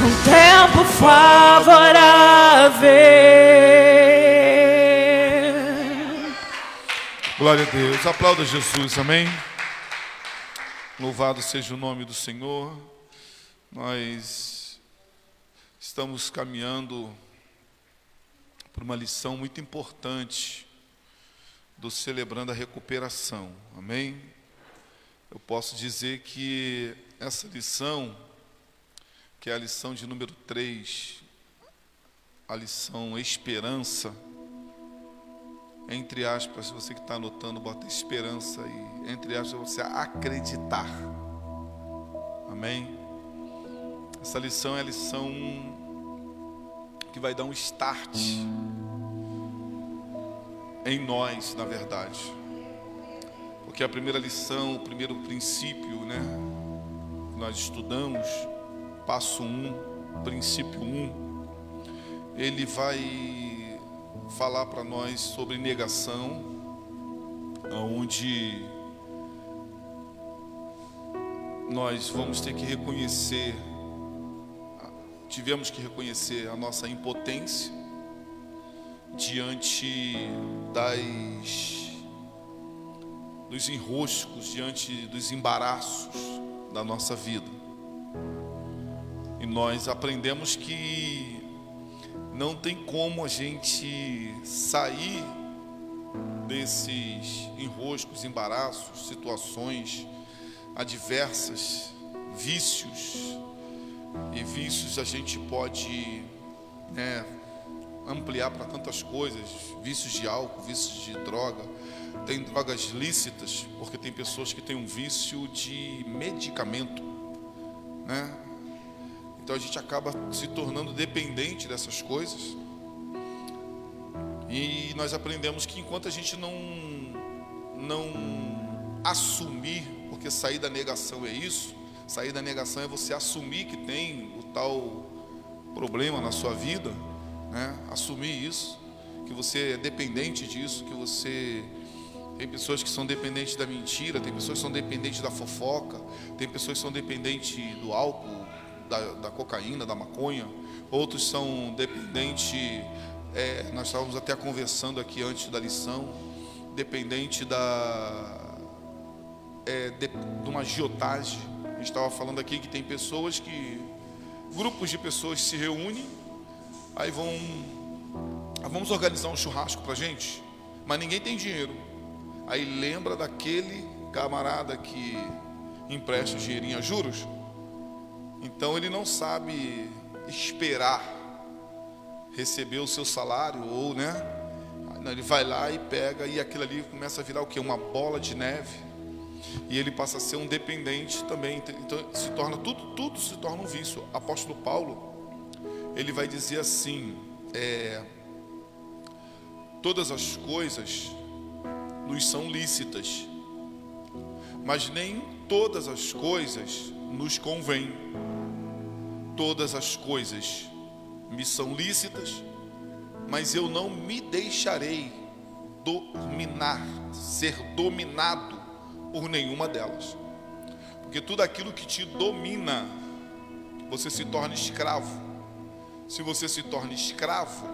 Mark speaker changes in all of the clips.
Speaker 1: um tempo favorável.
Speaker 2: Glória a Deus. Aplauda Jesus, amém? Louvado seja o nome do Senhor. Nós estamos caminhando por uma lição muito importante do Celebrando a Recuperação, amém? Eu posso dizer que essa lição, que é a lição de número 3, a lição Esperança, entre aspas, você que está anotando, bota esperança e entre aspas você acreditar, amém? Essa lição é a lição que vai dar um start em nós, na verdade, porque a primeira lição, o primeiro princípio, né, que nós estudamos, passo 1, princípio 1, ele vai falar para nós sobre negação, onde nós vamos ter que reconhecer, tivemos que reconhecer a nossa impotência diante dos enroscos, diante dos embaraços da nossa vida. E nós aprendemos que não tem como a gente sair desses enroscos, embaraços, situações adversas, vícios. E vícios a gente pode, ampliar para tantas coisas. Vícios de álcool, vícios de droga. Tem drogas lícitas, porque tem pessoas que têm um vício de medicamento, né? Então a gente acaba se tornando dependente dessas coisas. E nós aprendemos que enquanto a gente não assumir, porque sair da negação é isso, sair da negação é você assumir que tem o tal problema na sua vida, né? Assumir isso, que você é dependente disso, que você... Tem pessoas que são dependentes da mentira, tem pessoas que são dependentes da fofoca, tem pessoas que são dependentes do álcool, da cocaína, da maconha, outros são dependentes, nós estávamos até conversando aqui antes da lição, dependente de uma agiotagem. A gente estava falando aqui que tem pessoas grupos de pessoas se reúnem, aí vamos organizar um churrasco pra gente, mas ninguém tem dinheiro. Aí lembra daquele camarada que empresta o dinheirinho a juros. Então ele não sabe esperar receber o seu salário, ou ele vai lá e pega, e aquilo ali começa a virar o quê? Uma bola de neve, e ele passa a ser um dependente também. Então se torna tudo se torna um vício. Apóstolo Paulo, ele vai dizer assim, todas as coisas nos são lícitas, mas nem todas as coisas nos convêm. Todas as coisas me são lícitas, mas eu não me deixarei ser dominado por nenhuma delas. Porque tudo aquilo que te domina, você se torna escravo. Se você se torna escravo,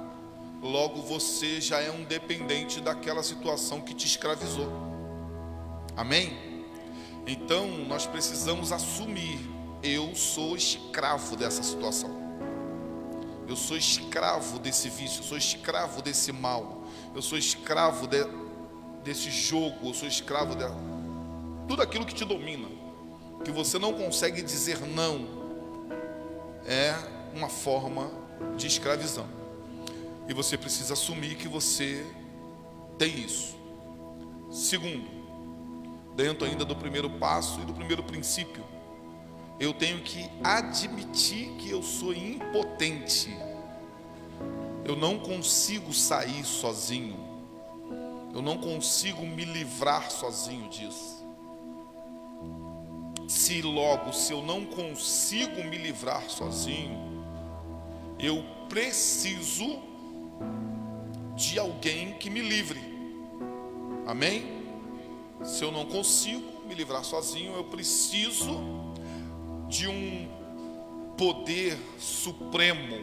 Speaker 2: logo você já é um dependente daquela situação que te escravizou. Amém? Então nós precisamos assumir: eu sou escravo dessa situação, eu sou escravo desse vício, eu sou escravo desse mal, eu sou escravo desse jogo, eu sou escravo de tudo aquilo que te domina, que você não consegue dizer não. É uma forma de escravidão, e você precisa assumir que você tem isso. Segundo, dentro ainda do primeiro passo e do primeiro princípio, eu tenho que admitir que eu sou impotente. Eu não consigo sair sozinho, eu não consigo me livrar sozinho disso. Se eu não consigo me livrar sozinho, eu preciso de alguém que me livre. Amém? Se eu não consigo me livrar sozinho, eu preciso de um poder supremo,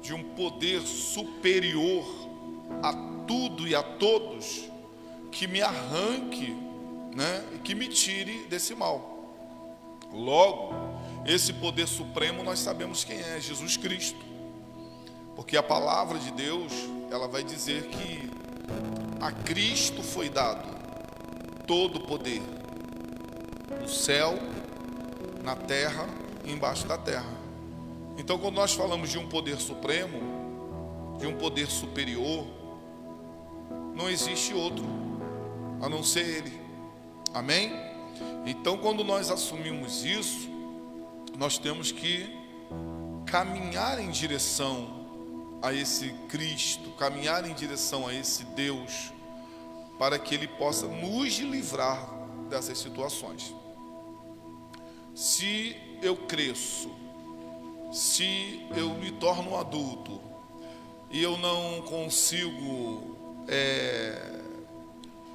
Speaker 2: de um poder superior a tudo e a todos, que me arranque, né, e que me tire desse mal. Logo, esse poder supremo nós sabemos quem é: Jesus Cristo. Porque a palavra de Deus, ela vai dizer que a Cristo foi dado todo o poder, no céu, na terra e embaixo da terra. Então, quando nós falamos de um poder supremo, de um poder superior, não existe outro a não ser Ele. Amém? Então, quando nós assumimos isso, nós temos que caminhar em direção a esse Cristo, caminhar em direção a esse Deus, para que Ele possa nos livrar dessas situações. Se eu cresço, se eu me torno um adulto e eu não consigo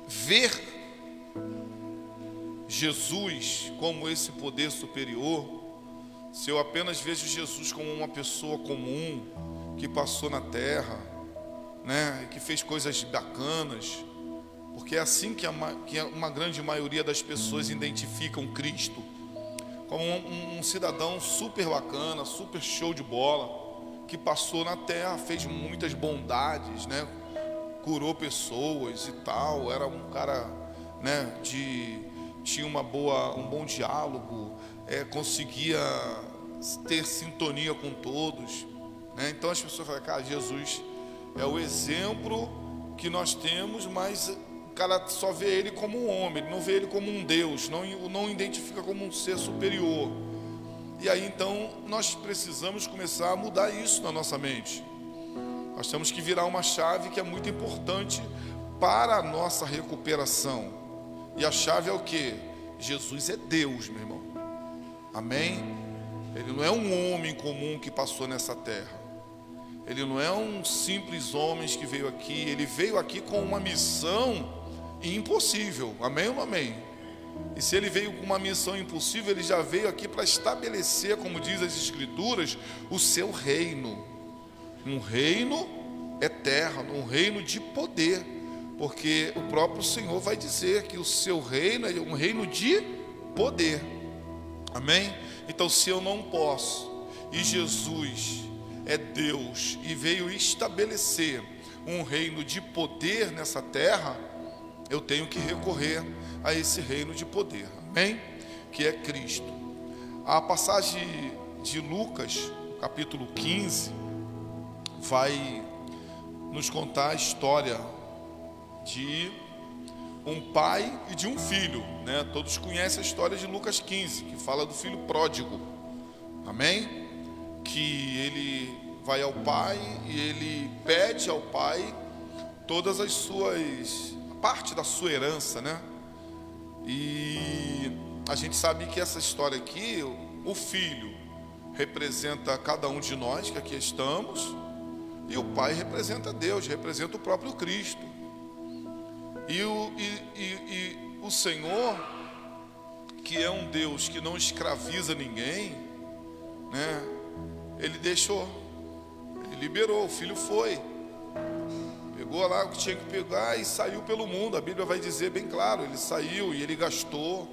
Speaker 2: ver Jesus como esse poder superior, se eu apenas vejo Jesus como uma pessoa comum que passou na terra, né, que fez coisas bacanas, porque é assim que uma grande maioria das pessoas identificam Cristo, como um cidadão super bacana, super show de bola, que passou na terra, fez muitas bondades, né, curou pessoas e tal, era um cara, né, tinha um bom diálogo, conseguia ter sintonia com todos, né? Então as pessoas falam: cara, Jesus é o exemplo que nós temos, mas o cara só vê ele como um homem, ele não vê ele como um Deus, não identifica como um ser superior. E aí então nós precisamos começar a mudar isso na nossa mente. Nós temos que virar uma chave que é muito importante para a nossa recuperação. E a chave é o quê? Jesus é Deus, meu irmão. Amém? Ele não é um homem comum que passou nessa terra. Ele não é um simples homem que veio aqui. Ele veio aqui com uma missão impossível. Amém ou não amém? E se ele veio com uma missão impossível, ele já veio aqui para estabelecer, como diz as Escrituras, o seu reino. Um reino eterno, um reino de poder. Porque o próprio Senhor vai dizer que o seu reino é um reino de poder. Amém? Então, se eu não posso, e Jesus é Deus e veio estabelecer um reino de poder nessa terra, eu tenho que recorrer a esse reino de poder, amém? Que é Cristo. A passagem de Lucas, capítulo 15, vai nos contar a história de um pai e de um filho, né? Todos conhecem a história de Lucas 15, que fala do filho pródigo, amém? Que ele vai ao pai e ele pede ao pai todas as suas, parte da sua herança, né? E a gente sabe que essa história aqui, o filho representa cada um de nós que aqui estamos, e o pai representa Deus, representa o próprio Cristo. E o Senhor, que é um Deus que não escraviza ninguém, né? Ele deixou, ele liberou, o filho foi, pegou lá o que tinha que pegar e saiu pelo mundo. A Bíblia vai dizer bem claro, ele saiu e ele gastou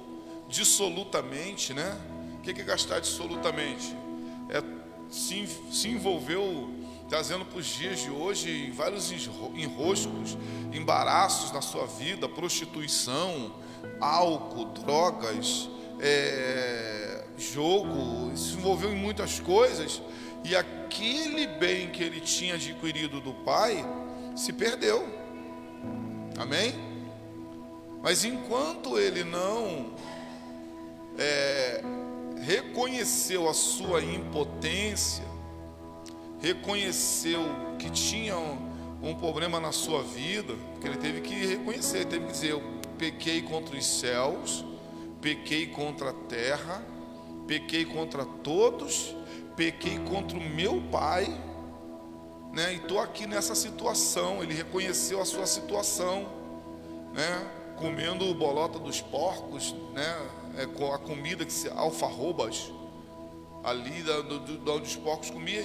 Speaker 2: dissolutamente, né? O que é gastar dissolutamente? Se envolveu, trazendo para os dias de hoje vários enroscos, embaraços na sua vida, prostituição, álcool, drogas, jogo, se envolveu em muitas coisas, e aquele bem que ele tinha adquirido do pai se perdeu, amém? Mas enquanto ele não reconheceu a sua impotência, reconheceu que tinha um problema na sua vida, porque ele teve que reconhecer, ele teve que dizer: eu pequei contra os céus, pequei contra a terra, pequei contra todos, pequei contra o meu pai, né? E estou aqui nessa situação. Ele reconheceu a sua situação, né? Comendo bolota dos porcos, né? Com a comida que se alfarrobas, ali de onde os porcos comiam.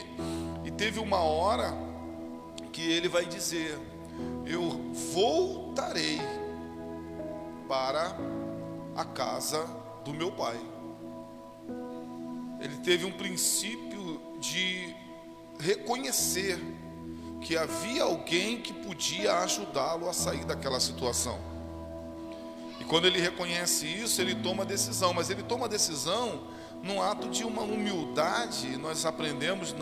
Speaker 2: E teve uma hora que ele vai dizer: eu voltarei para a casa do meu pai. Ele teve um princípio de reconhecer que havia alguém que podia ajudá-lo a sair daquela situação. E quando ele reconhece isso, ele toma a decisão. Mas ele toma a decisão num ato de uma humildade. Nós aprendemos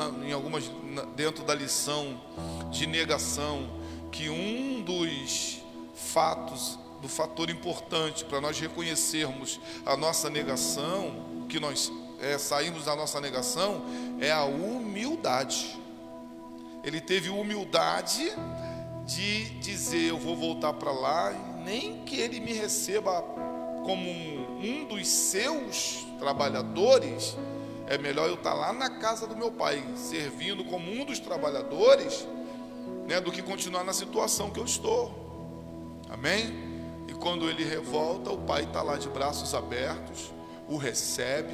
Speaker 2: dentro da lição de negação, que um dos fatos, do fator importante para nós reconhecermos a nossa negação, que nós saímos da nossa negação, é a humildade. Ele teve humildade de dizer: eu vou voltar para lá, e nem que ele me receba como um dos seus trabalhadores, é melhor eu estar lá na casa do meu pai, servindo como um dos trabalhadores, né, do que continuar na situação que eu estou. Amém? E quando ele revolta, o pai está lá de braços abertos, o recebe,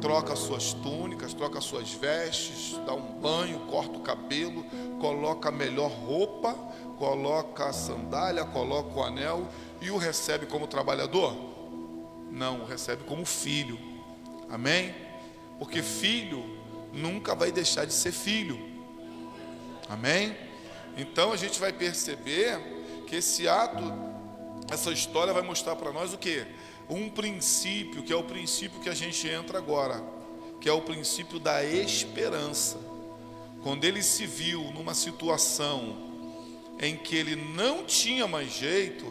Speaker 2: troca suas túnicas, troca suas vestes, dá um banho, corta o cabelo, coloca a melhor roupa, coloca a sandália, coloca o anel e o recebe como trabalhador? Não, o recebe como filho. Amém? Porque filho nunca vai deixar de ser filho. Amém? Então a gente vai perceber que esse ato, essa história vai mostrar para nós o quê? Um princípio, que é o princípio que a gente entra agora, que é o princípio da esperança. Quando ele se viu numa situação em que ele não tinha mais jeito,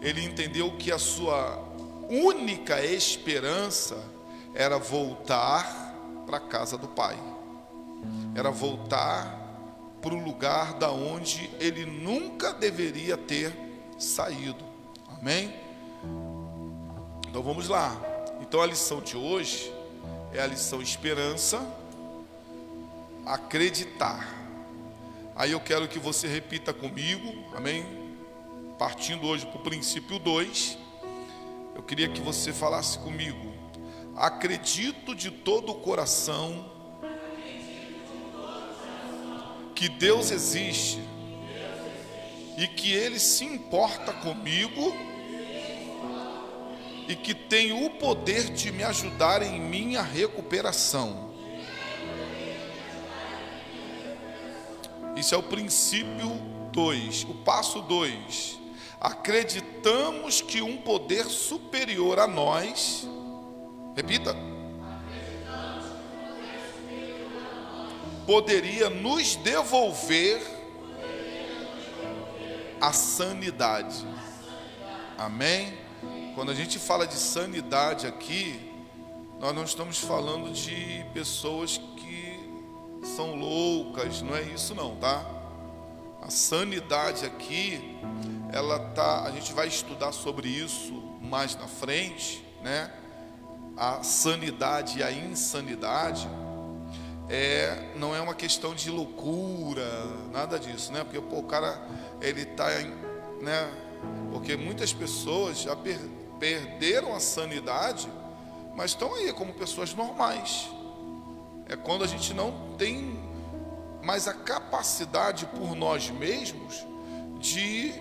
Speaker 2: ele entendeu que a sua única esperança era voltar para a casa do pai, era voltar para o lugar da onde ele nunca deveria ter saído. Amém? Então vamos lá. Então a lição de hoje é a lição esperança, acreditar. Aí eu quero que você repita comigo, amém? Partindo hoje para o princípio 2, eu queria que você falasse comigo: acredito de todo o coração que Deus existe e que Ele se importa comigo e que tem o poder de me ajudar em minha recuperação. Isso é o princípio 2, o passo 2. Acreditamos que um poder superior a nós, repita, poderia nos devolver a sanidade. Amém? Quando a gente fala de sanidade aqui, nós não estamos falando de pessoas que são loucas, não é isso não, tá? A sanidade aqui, a gente vai estudar sobre isso mais na frente, né? A sanidade e a insanidade não é uma questão de loucura, nada disso, né? Porque o cara, ele está, né? Porque muitas pessoas já perderam a sanidade, mas estão aí como pessoas normais. É quando a gente não tem mais a capacidade por nós mesmos de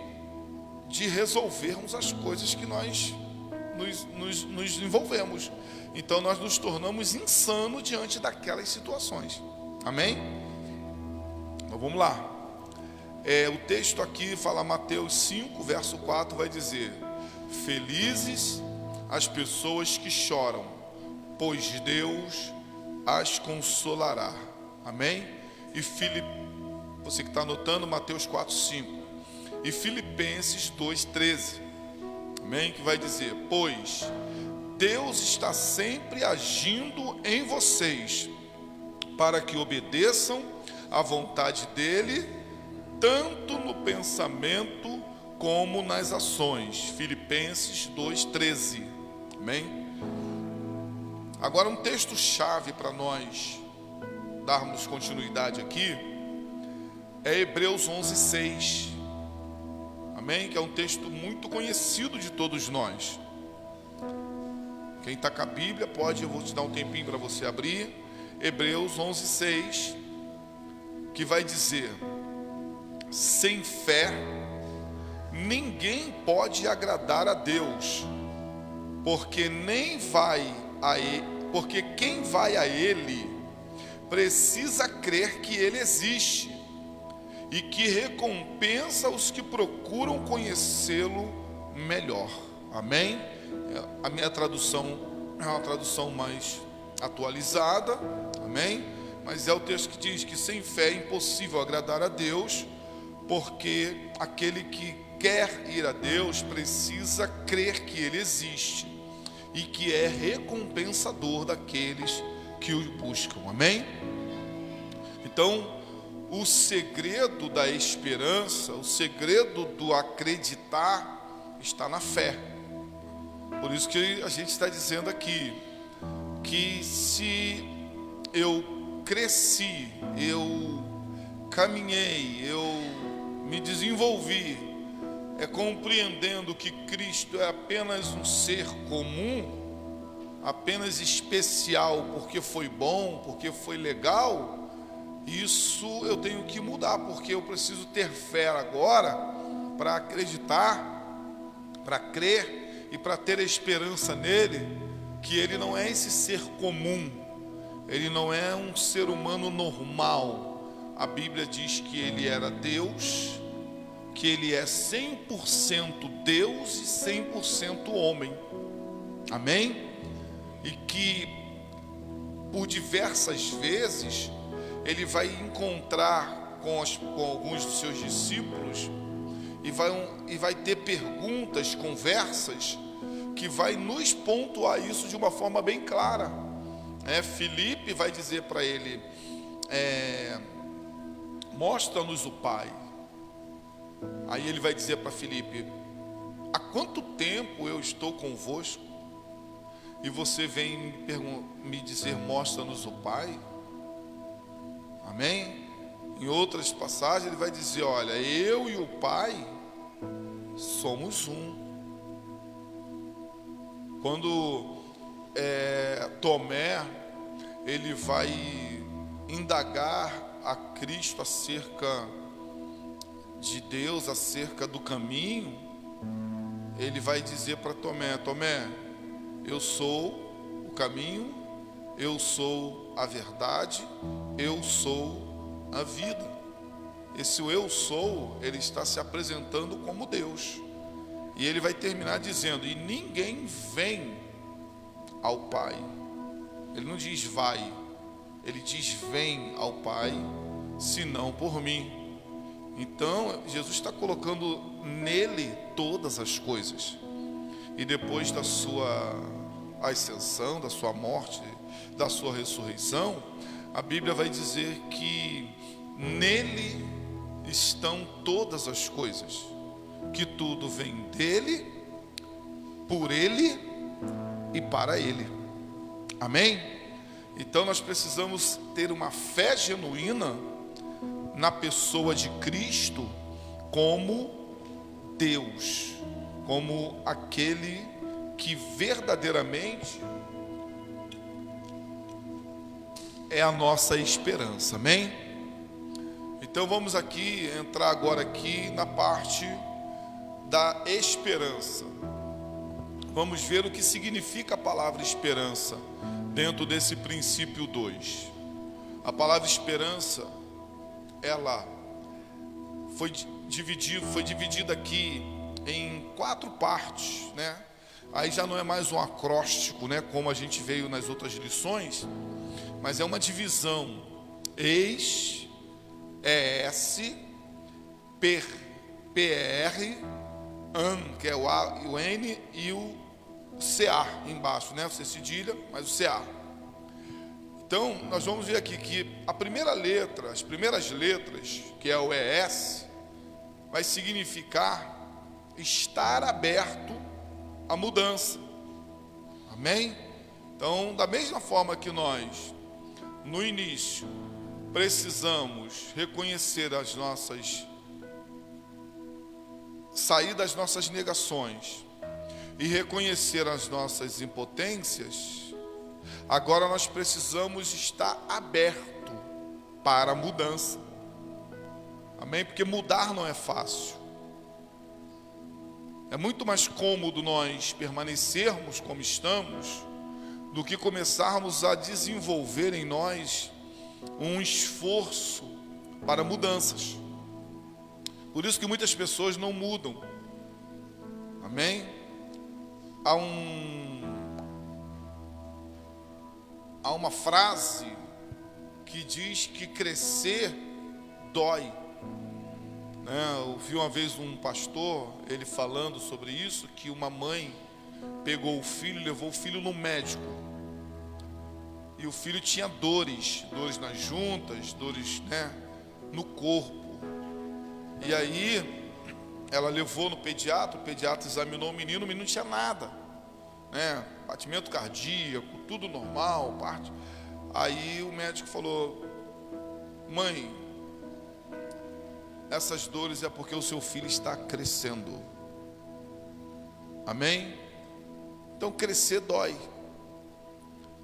Speaker 2: resolvermos as coisas que nós nos envolvemos. Então nós nos tornamos insanos diante daquelas situações. Amém? Então vamos lá. O texto aqui fala, Mateus 5, verso 4, vai dizer: felizes as pessoas que choram, pois Deus as consolará. Amém? E você que está anotando, Mateus 4, 5. E Filipenses 2, 13. Amém? Que vai dizer: pois Deus está sempre agindo em vocês, para que obedeçam à vontade dEle, tanto no pensamento como nas ações. Filipenses 2:13. Amém? Agora um texto-chave para nós darmos continuidade aqui é Hebreus 11:6. Amém? Que é um texto muito conhecido de todos nós. Quem está com a Bíblia pode, eu vou te dar um tempinho para você abrir. Hebreus 11:6, que vai dizer: sem fé ninguém pode agradar a Deus, porque quem vai a Ele precisa crer que Ele existe e que recompensa os que procuram conhecê-lo melhor. Amém? A minha tradução é uma tradução mais atualizada, amém? Mas é o texto que diz que sem fé é impossível agradar a Deus, porque aquele que quer ir a Deus precisa crer que Ele existe e que é recompensador daqueles que o buscam, amém? Então, o segredo da esperança, o segredo do acreditar está na fé. Por isso que a gente está dizendo aqui que se eu cresci, eu caminhei, eu me desenvolvi, compreendendo que Cristo é apenas um ser comum, apenas especial porque foi bom, porque foi legal, isso eu tenho que mudar, porque eu preciso ter fé agora para acreditar, para crer e para ter esperança nele, que ele não é esse ser comum, ele não é um ser humano normal. A Bíblia diz que ele era Deus, que ele é 100% Deus e 100% homem, amém? E que por diversas vezes ele vai encontrar com alguns dos seus discípulos e vai ter perguntas, conversas, que vai nos pontuar isso de uma forma bem clara. Filipe vai dizer para ele, mostra-nos o Pai. Aí ele vai dizer para Filipe: há quanto tempo eu estou convosco e você vem me dizer, mostra-nos o Pai? Amém? Em outras passagens ele vai dizer, olha, eu e o Pai somos um. Quando Tomé, ele vai indagar a Cristo acerca de Deus, acerca do caminho, ele vai dizer para Tomé, Tomé, eu sou o caminho, eu sou a verdade, eu sou a vida. Esse eu sou, ele está se apresentando como Deus. E ele vai terminar dizendo, e ninguém vem ao Pai. Ele não diz vai, ele diz vem ao Pai, senão por mim. Então, Jesus está colocando nele todas as coisas. E depois da sua ascensão, da sua morte, da sua ressurreição, a Bíblia vai dizer que nele estão todas as coisas, que tudo vem dele, por ele e para ele. Amém? Então nós precisamos ter uma fé genuína na pessoa de Cristo como Deus, como aquele que verdadeiramente é a nossa esperança. Amém? Então vamos entrar agora na parte da esperança. Vamos ver o que significa a palavra esperança dentro desse princípio 2. A palavra esperança, ela foi dividida aqui em 4 partes, né? Aí já não é mais um acróstico, né, como a gente veio nas outras lições, mas é uma divisão: eis, ES, PR, AN, que é o A e o N, e o CA embaixo, né? Você cedilha, mas o CA. Então, nós vamos ver aqui que a primeira letra, as primeiras letras, que é o ES, vai significar estar aberto à mudança. Amém? Então, da mesma forma que nós, no início, precisamos reconhecer sair das nossas negações e reconhecer as nossas impotências, agora nós precisamos estar aberto para a mudança. Amém? Porque mudar não é fácil. É muito mais cômodo nós permanecermos como estamos do que começarmos a desenvolver em nós um esforço para mudanças. Por isso que muitas pessoas não mudam. Amém? Há uma frase que diz que crescer dói. Eu vi uma vez um pastor, ele falando sobre isso, que uma mãe pegou o filho e levou o filho no médico. E o filho tinha dores nas juntas, dores, no corpo. E aí ela levou no pediatra, o pediatra examinou o menino não tinha nada, batimento cardíaco, tudo normal, parte. Aí o médico falou: mãe, essas dores é porque o seu filho está crescendo. Amém? Então crescer dói.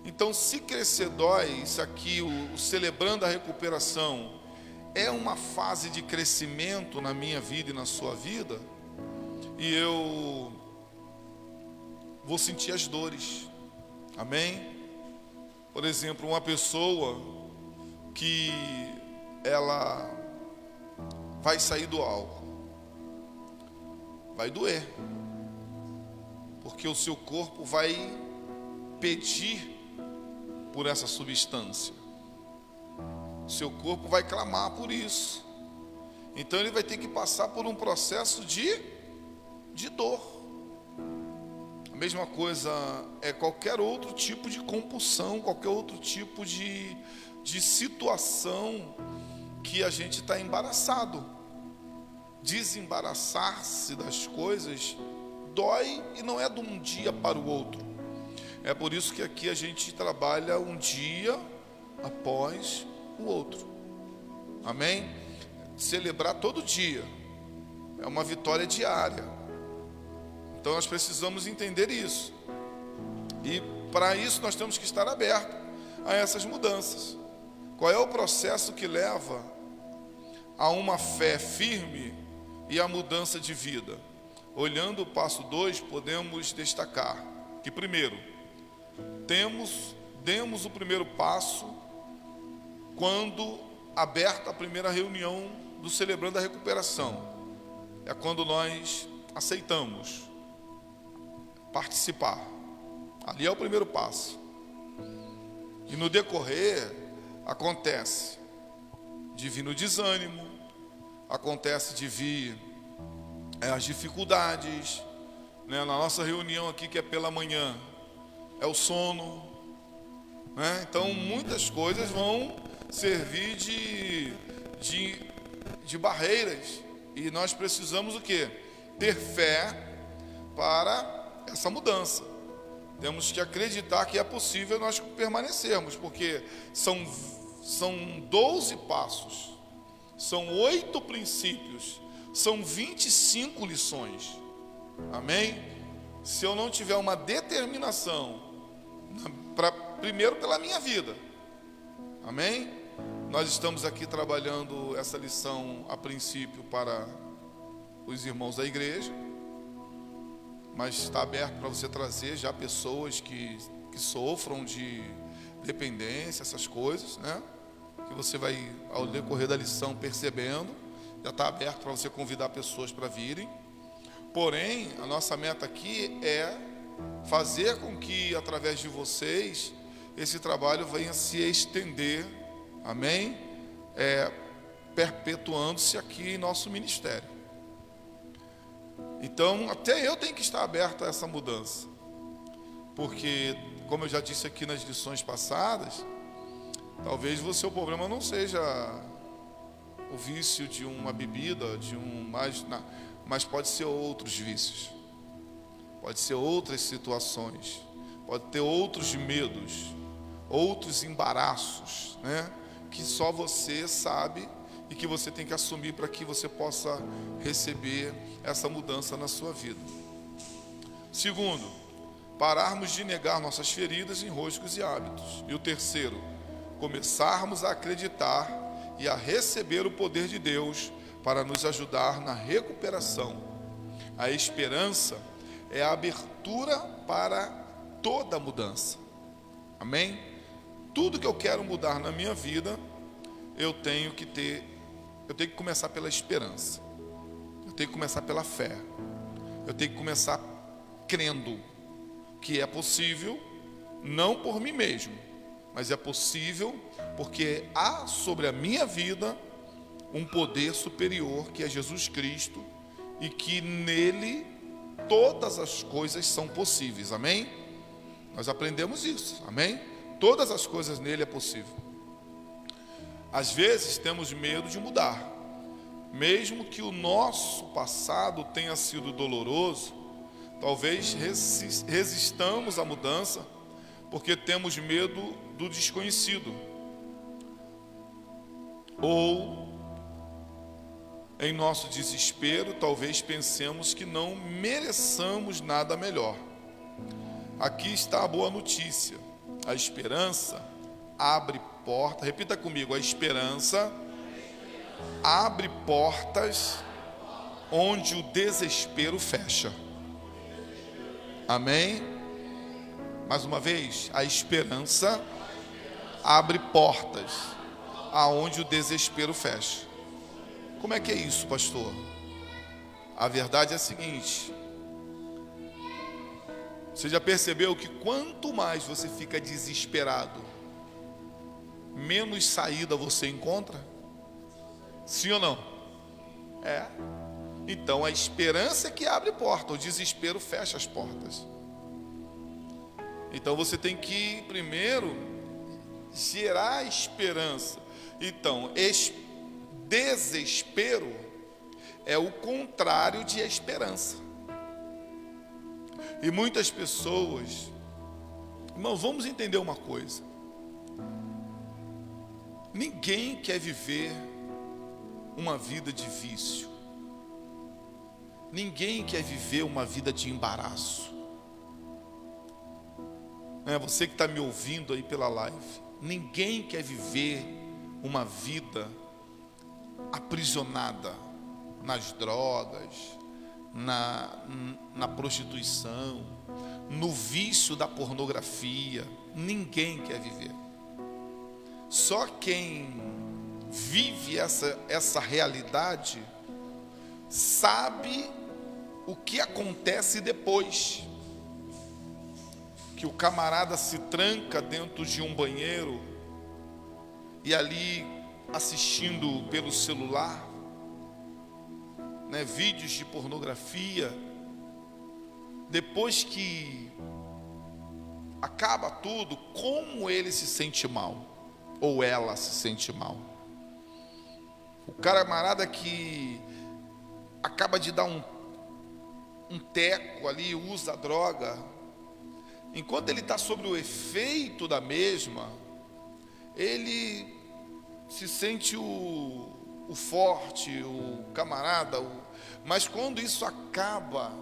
Speaker 2: Então, se crescer dói, isso aqui, o celebrando a recuperação, é uma fase de crescimento na minha vida e na sua vida, e eu vou sentir as dores. Amém? Por exemplo, uma pessoa que ela vai sair do álcool, vai doer, porque o seu corpo vai pedir por essa substância, o seu corpo vai clamar por isso. Então ele vai ter que passar por um processo de dor. A mesma coisa é qualquer outro tipo de compulsão, qualquer outro tipo de situação que a gente está embaraçado. Desembaraçar-se das coisas dói, e não é de um dia para o outro. É por isso que aqui a gente trabalha um dia após o outro. Amém? Celebrar todo dia é uma vitória diária. Então nós precisamos entender isso. E para isso nós temos que estar abertos a essas mudanças. Qual é o processo que leva a uma fé firme e a mudança de vida? Olhando o passo 2, podemos destacar que, primeiro, demos o primeiro passo quando aberta a primeira reunião do Celebrando a Recuperação. É quando nós aceitamos participar. Ali é o primeiro passo. E no decorrer acontece de vir no desânimo, acontece de vir as dificuldades, na nossa reunião aqui, que é pela manhã, é o sono, Então muitas coisas vão servir de barreiras, e nós precisamos o quê? Ter fé para essa mudança. Temos que acreditar que é possível nós permanecermos, porque são 12 passos, são 8 princípios, são 25 lições. Amém? Se eu não tiver uma determinação, primeiro pela minha vida, amém? Nós estamos aqui trabalhando essa lição a princípio para os irmãos da igreja, mas está aberto para você trazer já pessoas que sofram de dependência, essas coisas, que você vai, ao decorrer da lição, percebendo. Já está aberto para você convidar pessoas para virem. Porém, a nossa meta aqui é fazer com que, através de vocês, esse trabalho venha se estender, amém? Perpetuando-se aqui em nosso ministério. Então, até eu tenho que estar aberto a essa mudança, porque, como eu já disse aqui nas lições passadas, talvez o problema não seja o vício de uma bebida, mas pode ser outros vícios, pode ser outras situações, pode ter outros medos, outros embaraços, que só você sabe e que você tem que assumir para que você possa receber essa mudança na sua vida. Segundo, pararmos de negar nossas feridas, enroscos e hábitos. E o terceiro, começarmos a acreditar e a receber o poder de Deus para nos ajudar na recuperação. A esperança é a abertura para toda mudança. Amém? Tudo que eu quero mudar na minha vida, eu tenho que começar pela esperança. Eu tenho que começar pela fé. Eu tenho que começar crendo que é possível, não por mim mesmo, mas é possível porque há sobre a minha vida um poder superior que é Jesus Cristo e que nele todas as coisas são possíveis. Amém? Nós aprendemos isso. Amém? Todas as coisas nele é possível. Às vezes temos medo de mudar. Mesmo que o nosso passado tenha sido doloroso, talvez resistamos à mudança porque temos medo do desconhecido. Ou, em nosso desespero, talvez pensemos que não mereçamos nada melhor. Aqui está a boa notícia. A esperança abre portas. Repita comigo: a esperança abre portas onde o desespero fecha. Amém? Mais uma vez, a esperança abre portas aonde o desespero fecha. Como é que é isso, pastor? A verdade é a seguinte: você já percebeu que quanto mais você fica desesperado, menos saída você encontra? Sim ou não? É. Então a esperança é que abre porta, o desespero fecha as portas. Então você tem que primeiro gerar esperança. Então, desespero é o contrário de esperança. E muitas pessoas, irmãos, vamos entender uma coisa. Ninguém quer viver uma vida de vício. Ninguém quer viver uma vida de embaraço. Você que está me ouvindo aí pela live, ninguém quer viver uma vida aprisionada nas drogas, na prostituição, no vício da pornografia. Ninguém quer viver. Só quem vive essa realidade sabe o que acontece depois. Que o camarada se tranca dentro de um banheiro e ali assistindo pelo celular, vídeos de pornografia. Depois que acaba tudo, como ele se sente mal, ou ela se sente mal. O camarada que acaba de dar um teco ali, usa a droga, enquanto ele está sobre o efeito da mesma, ele se sente o forte, o camarada, mas quando isso acaba,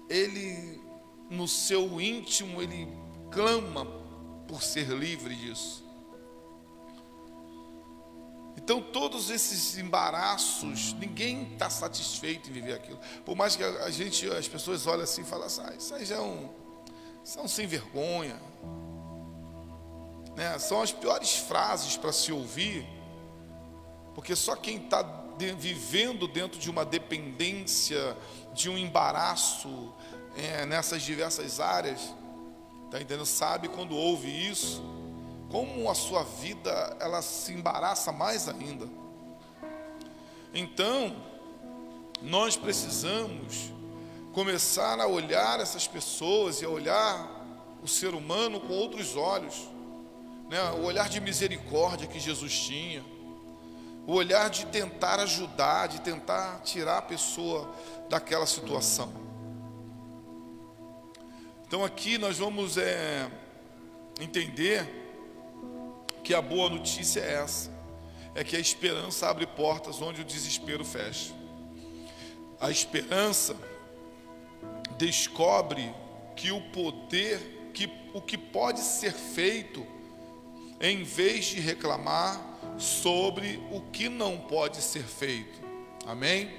Speaker 2: ele, no seu íntimo, ele clama por ser livre disso. Então todos esses embaraços, ninguém está satisfeito em viver aquilo. Por mais que as pessoas olhem assim e falem assim, isso aí já é um sem vergonha, São as piores frases para se ouvir, porque só quem está vivendo dentro de uma dependência, de um embaraço nessas diversas áreas, está entendendo? Sabe quando ouve isso, como a sua vida ela se embaraça mais ainda. Então, nós precisamos começar a olhar essas pessoas e a olhar o ser humano com outros olhos, o olhar de misericórdia que Jesus tinha, o olhar de tentar ajudar, de tentar tirar a pessoa daquela situação. Então aqui nós vamos entender que a boa notícia é essa, é que a esperança abre portas onde o desespero fecha. A esperança descobre que o que pode ser feito, em vez de reclamar sobre o que não pode ser feito. Amém?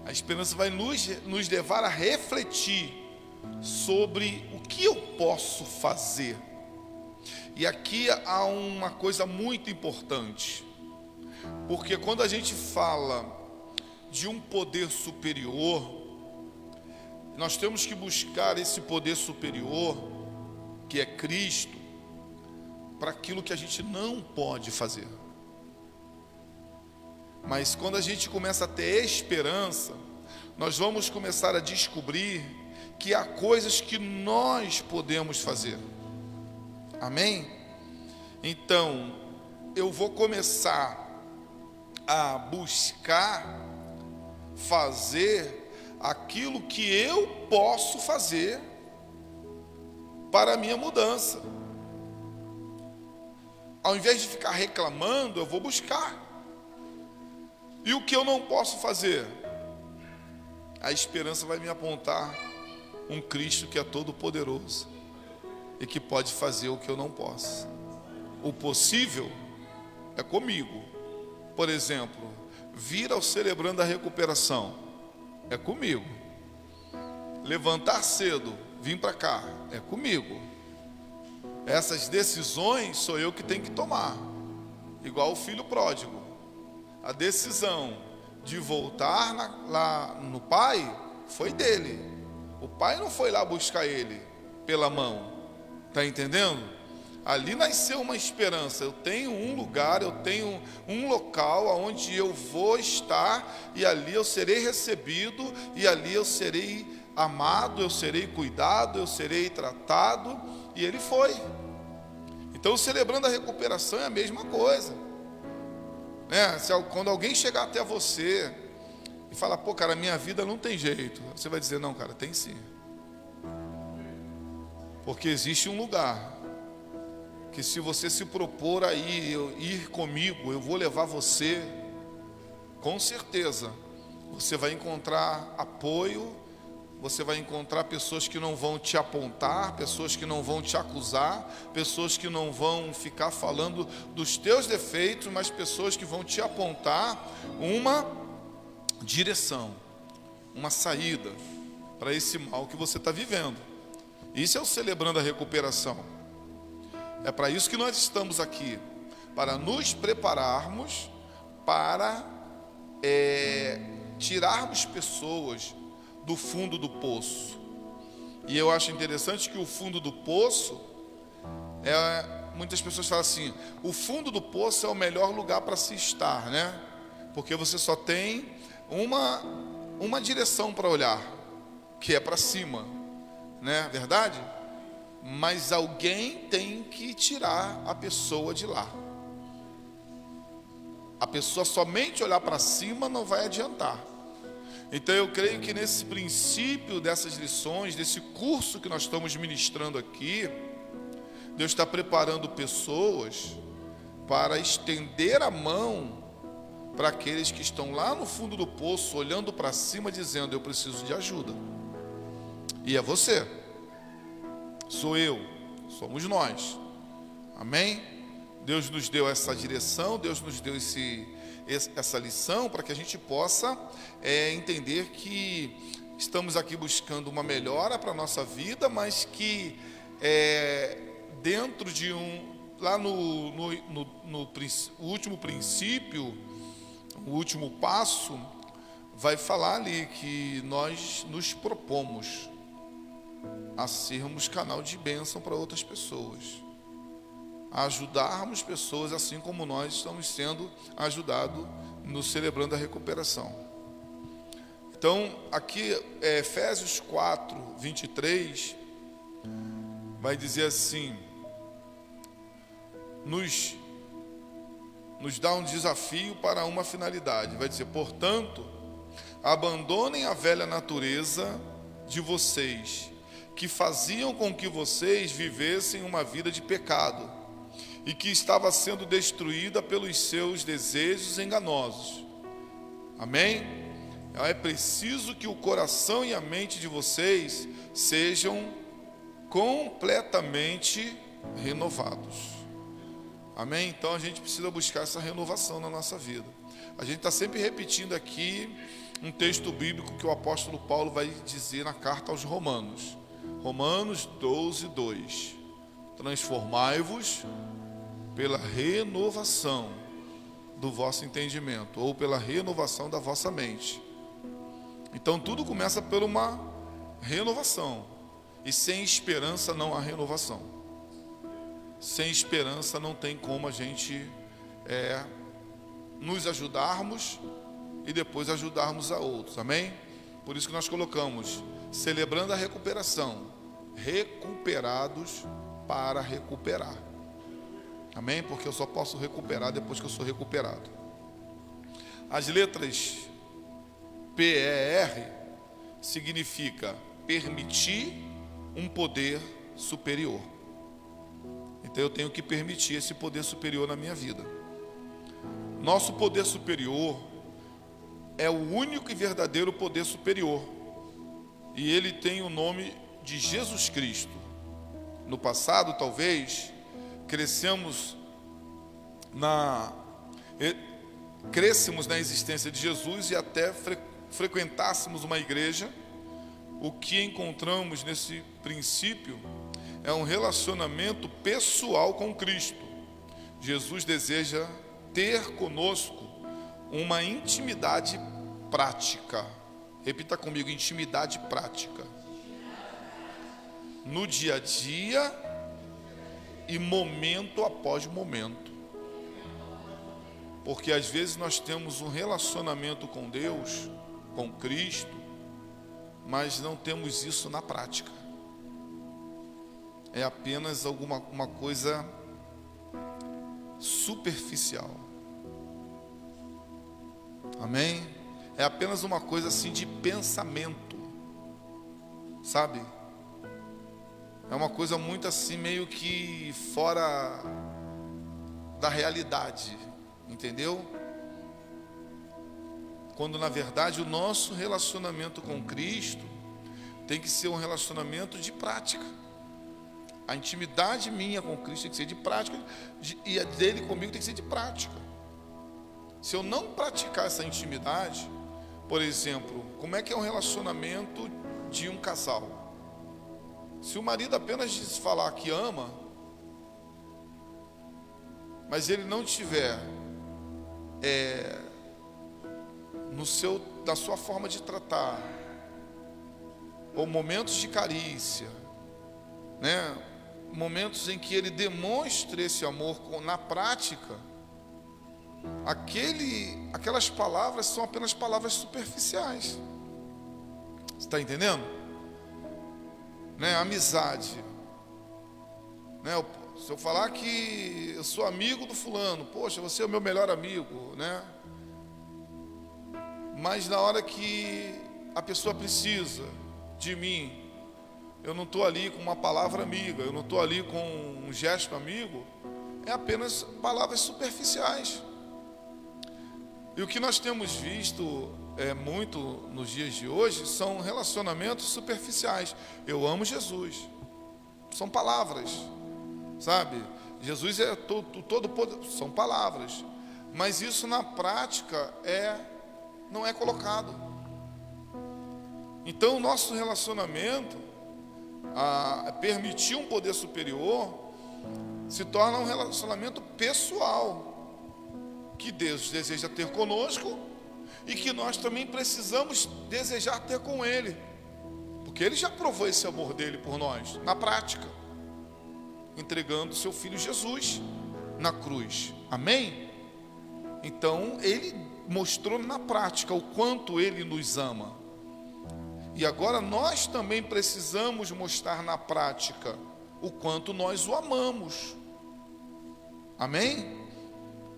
Speaker 2: A esperança vai nos levar a refletir sobre o que eu posso fazer. E aqui há uma coisa muito importante, porque quando a gente fala de um poder superior, nós temos que buscar esse poder superior, que é Cristo, para aquilo que a gente não pode fazer. Mas quando a gente começa a ter esperança, nós vamos começar a descobrir que há coisas que nós podemos fazer. Amém? Então, eu vou começar a buscar fazer aquilo que eu posso fazer para a minha mudança. Ao invés de ficar reclamando, eu vou buscar. E o que eu não posso fazer? A esperança vai me apontar um Cristo que é todo poderoso e que pode fazer o que eu não posso. O possível é comigo. Por exemplo, vir ao Celebrando a Recuperação é comigo. Levantar cedo, vir para cá, é comigo. Essas decisões sou eu que tenho que tomar. Igual o filho pródigo. A decisão de voltar lá no pai foi dele. O pai não foi lá buscar ele pela mão. Está entendendo? Ali nasceu uma esperança. Eu tenho um lugar, eu tenho um local onde eu vou estar, e ali eu serei recebido, e ali eu serei amado, eu serei cuidado, eu serei tratado. E ele foi. Então, Celebrando a Recuperação é a mesma coisa, né? Quando alguém chegar até você e falar: pô, cara, minha vida não tem jeito, você vai dizer: não, cara, tem sim. Porque existe um lugar que, se você se propor a ir comigo, eu vou levar você, com certeza você vai encontrar apoio, você vai encontrar pessoas que não vão te apontar, pessoas que não vão te acusar, pessoas que não vão ficar falando dos teus defeitos, mas pessoas que vão te apontar uma direção, uma saída para esse mal que você está vivendo. Isso é o Celebrando a Recuperação. É para isso que nós estamos aqui, para nos prepararmos para tirarmos pessoas do fundo do poço. E eu acho interessante que o fundo do poço muitas pessoas falam assim: o fundo do poço é o melhor lugar para se estar, né? Porque você só tem uma direção para olhar, que é para cima, né? Verdade? Mas alguém tem que tirar a pessoa de lá. A pessoa somente olhar para cima não vai adiantar. Então eu creio que nesse princípio dessas lições, desse curso que nós estamos ministrando aqui, Deus está preparando pessoas para estender a mão para aqueles que estão lá no fundo do poço, olhando para cima, dizendo: eu preciso de ajuda. E é você, sou eu, somos nós. Amém? Deus nos deu essa direção, Deus nos deu essa lição para que a gente possa entender que estamos aqui buscando uma melhora para a nossa vida, mas que dentro de lá no último princípio, o último passo, vai falar ali que nós nos propomos a sermos canal de bênção para outras pessoas, a ajudarmos pessoas assim como nós estamos sendo ajudados no Celebrando a Recuperação. Então, aqui, Efésios 4, 23, vai dizer assim, nos dá um desafio para uma finalidade. Vai dizer: portanto, abandonem a velha natureza de vocês, que faziam com que vocês vivessem uma vida de pecado, e que estava sendo destruída pelos seus desejos enganosos. Amém? É preciso que o coração e a mente de vocês sejam completamente renovados. Amém? Então a gente precisa buscar essa renovação na nossa vida. A gente está sempre repetindo aqui um texto bíblico que o apóstolo Paulo vai dizer na carta aos Romanos. Romanos 12, 2. Transformai-vos pela renovação do vosso entendimento, ou pela renovação da vossa mente. Então tudo começa por uma renovação. E sem esperança não há renovação. Sem esperança não tem como a gente nos ajudarmos e depois ajudarmos a outros. Amém? Por isso que nós colocamos, celebrando a recuperação, recuperados para recuperar. Amém? Porque eu só posso recuperar depois que eu sou recuperado. As letras PER significa permitir um poder superior. Então eu tenho que permitir esse poder superior na minha vida. Nosso poder superior é o único e verdadeiro poder superior. E ele tem o nome de Jesus Cristo. No passado, talvez, crescemos na existência de Jesus e até frequentássemos uma igreja. O que encontramos nesse princípio é um relacionamento pessoal com Cristo. Jesus deseja ter conosco uma intimidade prática. Repita comigo, intimidade prática. No dia a dia e momento após momento. Porque às vezes nós temos um relacionamento com Deus, com Cristo, mas não temos isso na prática. É apenas uma coisa superficial. Amém? É apenas uma coisa assim de pensamento, sabe? É uma coisa muito assim, meio que fora da realidade, entendeu? Quando na verdade o nosso relacionamento com Cristo tem que ser um relacionamento de prática. A intimidade minha com Cristo tem que ser de prática, e a dele comigo tem que ser de prática. Se eu não praticar essa intimidade, por exemplo, como é que é um relacionamento de um casal? Se o marido apenas diz falar que ama, mas ele não tiver da sua forma de tratar, ou momentos de carícia, né? Momentos em que ele demonstre esse amor na prática, aquelas palavras são apenas palavras superficiais. Você está entendendo? Né? Amizade, né? Se eu falar que eu sou amigo do fulano, poxa, você é o meu melhor amigo, né? Mas na hora que a pessoa precisa de mim, eu não estou ali com uma palavra amiga, eu não estou ali com um gesto amigo, é apenas palavras superficiais. E o que nós temos visto muito nos dias de hoje são relacionamentos superficiais. Eu amo Jesus. São palavras, sabe? Jesus é todo poder, são palavras. Mas isso na prática não é colocado. Então o nosso relacionamento, permitir um poder superior, se torna um relacionamento pessoal, que Deus deseja ter conosco e que nós também precisamos desejar ter com Ele, porque Ele já provou esse amor dele por nós, na prática, entregando seu Filho Jesus na cruz. Amém? Então Ele mostrou na prática o quanto Ele nos ama, e agora nós também precisamos mostrar na prática o quanto nós o amamos. Amém?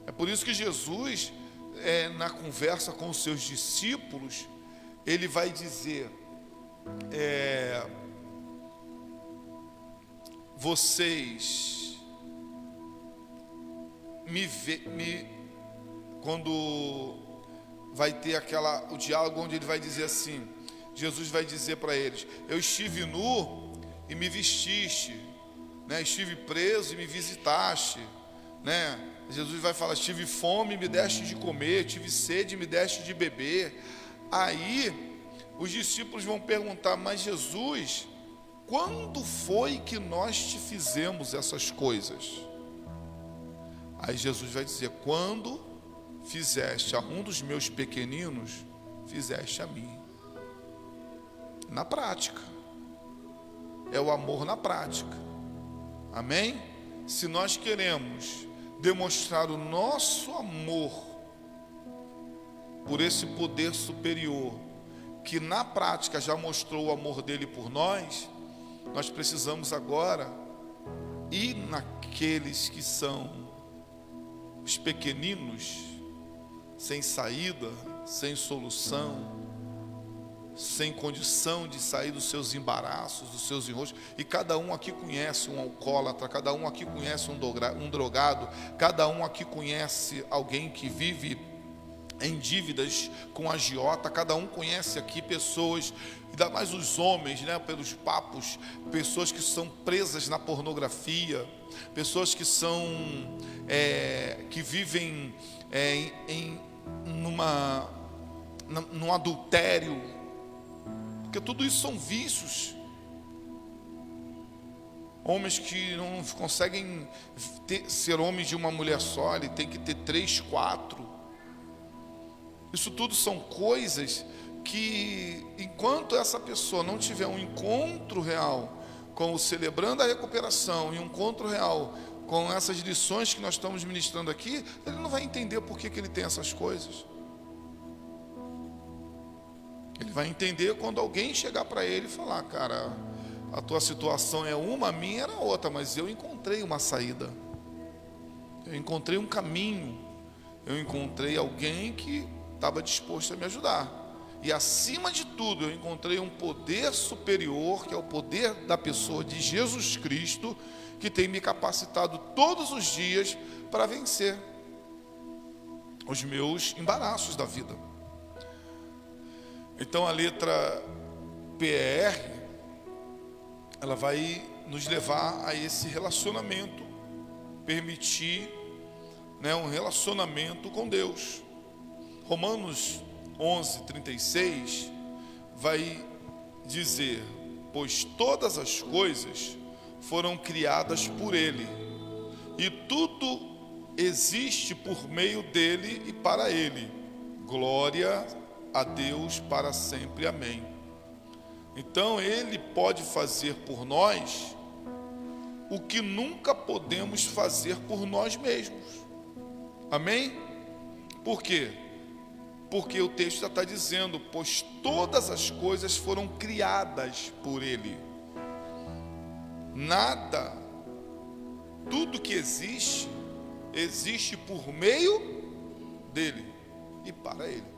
Speaker 2: É por isso que Jesus, na conversa com os seus discípulos, ele vai dizer, vocês quando vai ter o diálogo onde ele vai dizer assim, Jesus vai dizer para eles: eu estive nu e me vestiste, né? Estive preso e me visitaste, né? Jesus vai falar: tive fome e me deste de comer, tive sede e me deste de beber. Aí os discípulos vão perguntar: mas Jesus, quando foi que nós te fizemos essas coisas? Aí Jesus vai dizer: quando fizeste a um dos meus pequeninos, fizeste a mim. Na prática, é o amor na prática, amém? Se nós queremos demonstrar o nosso amor por esse poder superior, que na prática já mostrou o amor dele por nós, nós precisamos agora ir naqueles que são os pequeninos, sem saída, sem solução, sem condição de sair dos seus embaraços, dos seus enroscos. E cada um aqui conhece um alcoólatra, cada um aqui conhece um drogado, cada um aqui conhece alguém que vive em dívidas com agiota, cada um conhece aqui pessoas, ainda mais os homens, né, pelos papos, pessoas que são presas na pornografia, pessoas que são que vivem num adultério, porque tudo isso são vícios. Homens que não conseguem ser homens de uma mulher só, ele tem que ter 3, 4. Isso tudo são coisas que, enquanto essa pessoa não tiver um encontro real com o Celebrando a Recuperação, e um encontro real com essas lições que nós estamos ministrando aqui, ele não vai entender por que ele tem essas coisas. Ele vai entender quando alguém chegar para ele e falar: cara, a tua situação é uma, a minha era outra, mas eu encontrei uma saída, eu encontrei um caminho, eu encontrei alguém que estava disposto a me ajudar. E acima de tudo, eu encontrei um poder superior, que é o poder da pessoa de Jesus Cristo, que tem me capacitado todos os dias para vencer os meus embaraços da vida. Então a letra PER, ela vai nos levar a esse relacionamento, permitir, né, um relacionamento com Deus. Romanos 11:36 vai dizer: pois todas as coisas foram criadas por Ele, e tudo existe por meio dele e para Ele. Glória a Deus para sempre. Amém. Então Ele pode fazer por nós o que nunca podemos fazer por nós mesmos. Amém? Por quê? Porque o texto já está dizendo: pois todas as coisas foram criadas por Ele. Nada, tudo que existe, existe por meio dEle e para Ele.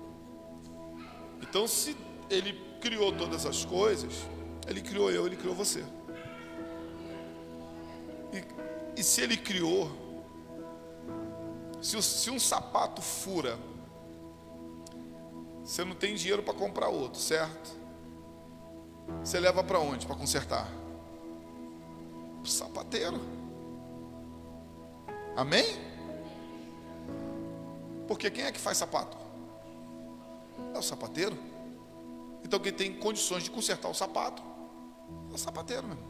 Speaker 2: Então, se Ele criou todas as coisas, Ele criou eu, Ele criou você. E se Ele criou, se um sapato fura, você não tem dinheiro para comprar outro, certo? Você leva para onde para consertar? O sapateiro. Amém? Porque quem é que faz sapato? É o sapateiro. Então quem tem condições de consertar o sapato é o sapateiro mesmo.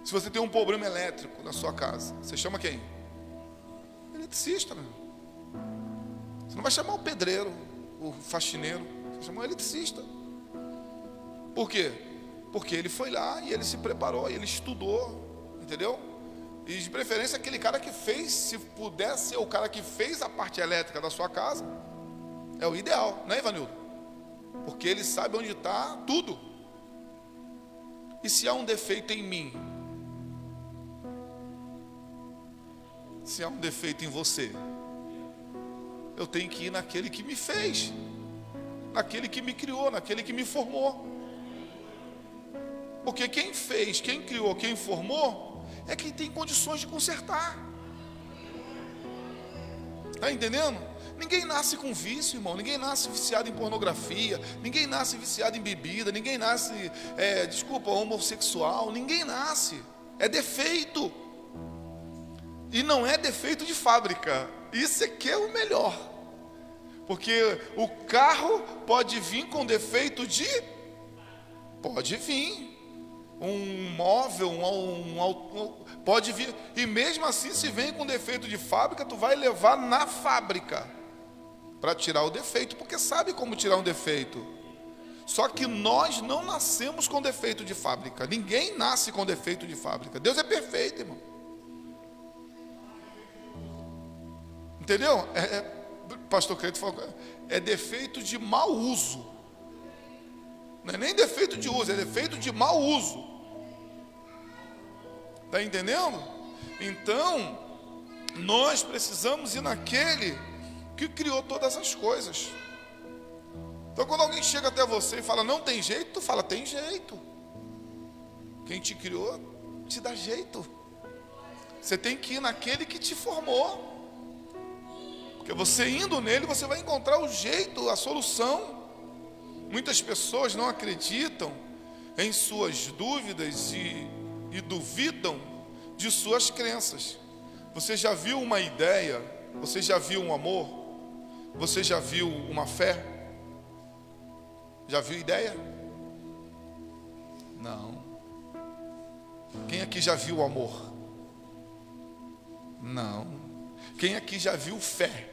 Speaker 2: Se você tem um problema elétrico na sua casa, você chama quem? Eletricista mesmo. Você não vai chamar o pedreiro, o faxineiro, você chama o eletricista. Por quê? Porque ele foi lá e ele se preparou, e ele estudou, entendeu? E de preferência aquele cara que fez, se puder ser o cara que fez a parte elétrica da sua casa, é o ideal, não é, Ivanildo? Porque ele sabe onde está tudo. E se há um defeito em mim, se há um defeito em você, eu tenho que ir naquele que me fez, naquele que me criou, naquele que me formou. Porque quem fez, quem criou, quem formou, é quem tem condições de consertar. Está entendendo? Ninguém nasce com vício, irmão. Ninguém nasce viciado em pornografia. Ninguém nasce viciado em bebida. Ninguém nasce, homossexual. Ninguém nasce. É defeito. E não é defeito de fábrica. Isso é que é o melhor. Porque o carro pode vir com defeito de... Pode vir. Um móvel, pode vir. E mesmo assim, se vem com defeito de fábrica, tu vai levar na fábrica para tirar o defeito, porque sabe como tirar um defeito. Só que nós não nascemos com defeito de fábrica. Ninguém nasce com defeito de fábrica. Deus é perfeito, irmão. Entendeu? Pastor Creito falou, é defeito de mau uso. Não é nem defeito de uso, é defeito de mau uso. Está entendendo? Então, nós precisamos ir naquele que criou todas as coisas. Então, quando alguém chega até você e fala, não tem jeito, tu fala, tem jeito. Quem te criou, te dá jeito. Você tem que ir naquele que te formou. Porque você indo nele, você vai encontrar o jeito, a solução. Muitas pessoas não acreditam em suas dúvidas e duvidam de suas crenças. Você já viu uma ideia? Você já viu um amor? Você já viu uma fé? Já viu ideia? Não. Quem aqui já viu o amor? Não. Quem aqui já viu fé?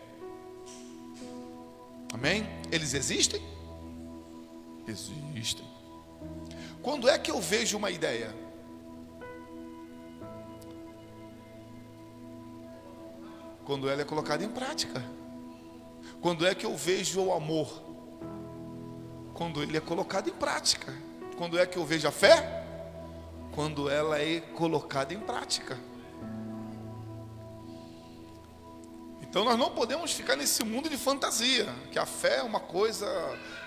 Speaker 2: Amém? Eles existem? Existem. Quando é que eu vejo uma ideia? Quando ela é colocada em prática. Quando é que eu vejo o amor? Quando ele é colocado em prática. Quando é que eu vejo a fé? Quando ela é colocada em prática. Então nós não podemos ficar nesse mundo de fantasia, que a fé é uma coisa...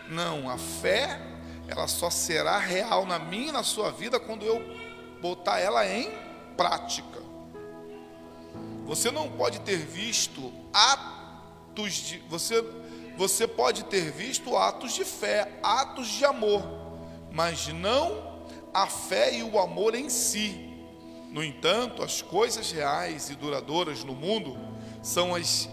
Speaker 2: Não, a fé, ela só será real na minha e na sua vida quando eu botar ela em prática. Você não pode ter visto atos de... Você pode ter visto atos de fé, atos de amor, mas não a fé e o amor em si. No entanto, as coisas reais e duradouras no mundo são as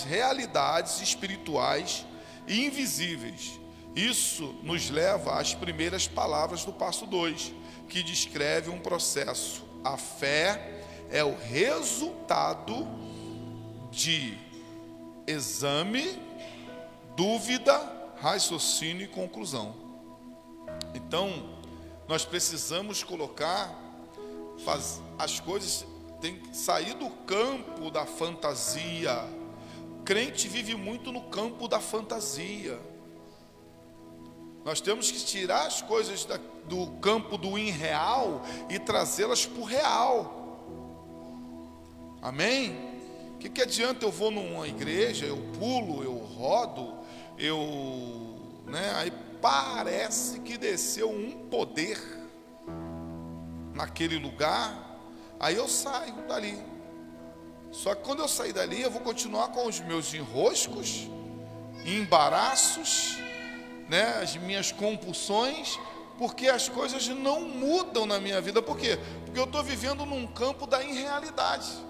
Speaker 2: realidades espirituais e invisíveis. Isso nos leva às primeiras palavras do passo 2, que descreve um processo. A fé é o resultado de exame, dúvida, raciocínio e conclusão. Então, nós precisamos as coisas têm que sair do campo da fantasia. O crente vive muito no campo da fantasia. Nós temos que tirar as coisas do campo do irreal e trazê-las para o real. Amém? O que adianta eu vou numa igreja, eu pulo, eu rodo, aí parece que desceu um poder naquele lugar, aí eu saio dali. Só que quando eu sair dali, eu vou continuar com os meus enroscos, embaraços, as minhas compulsões, porque as coisas não mudam na minha vida. Por quê? Porque eu estou vivendo num campo da irrealidade.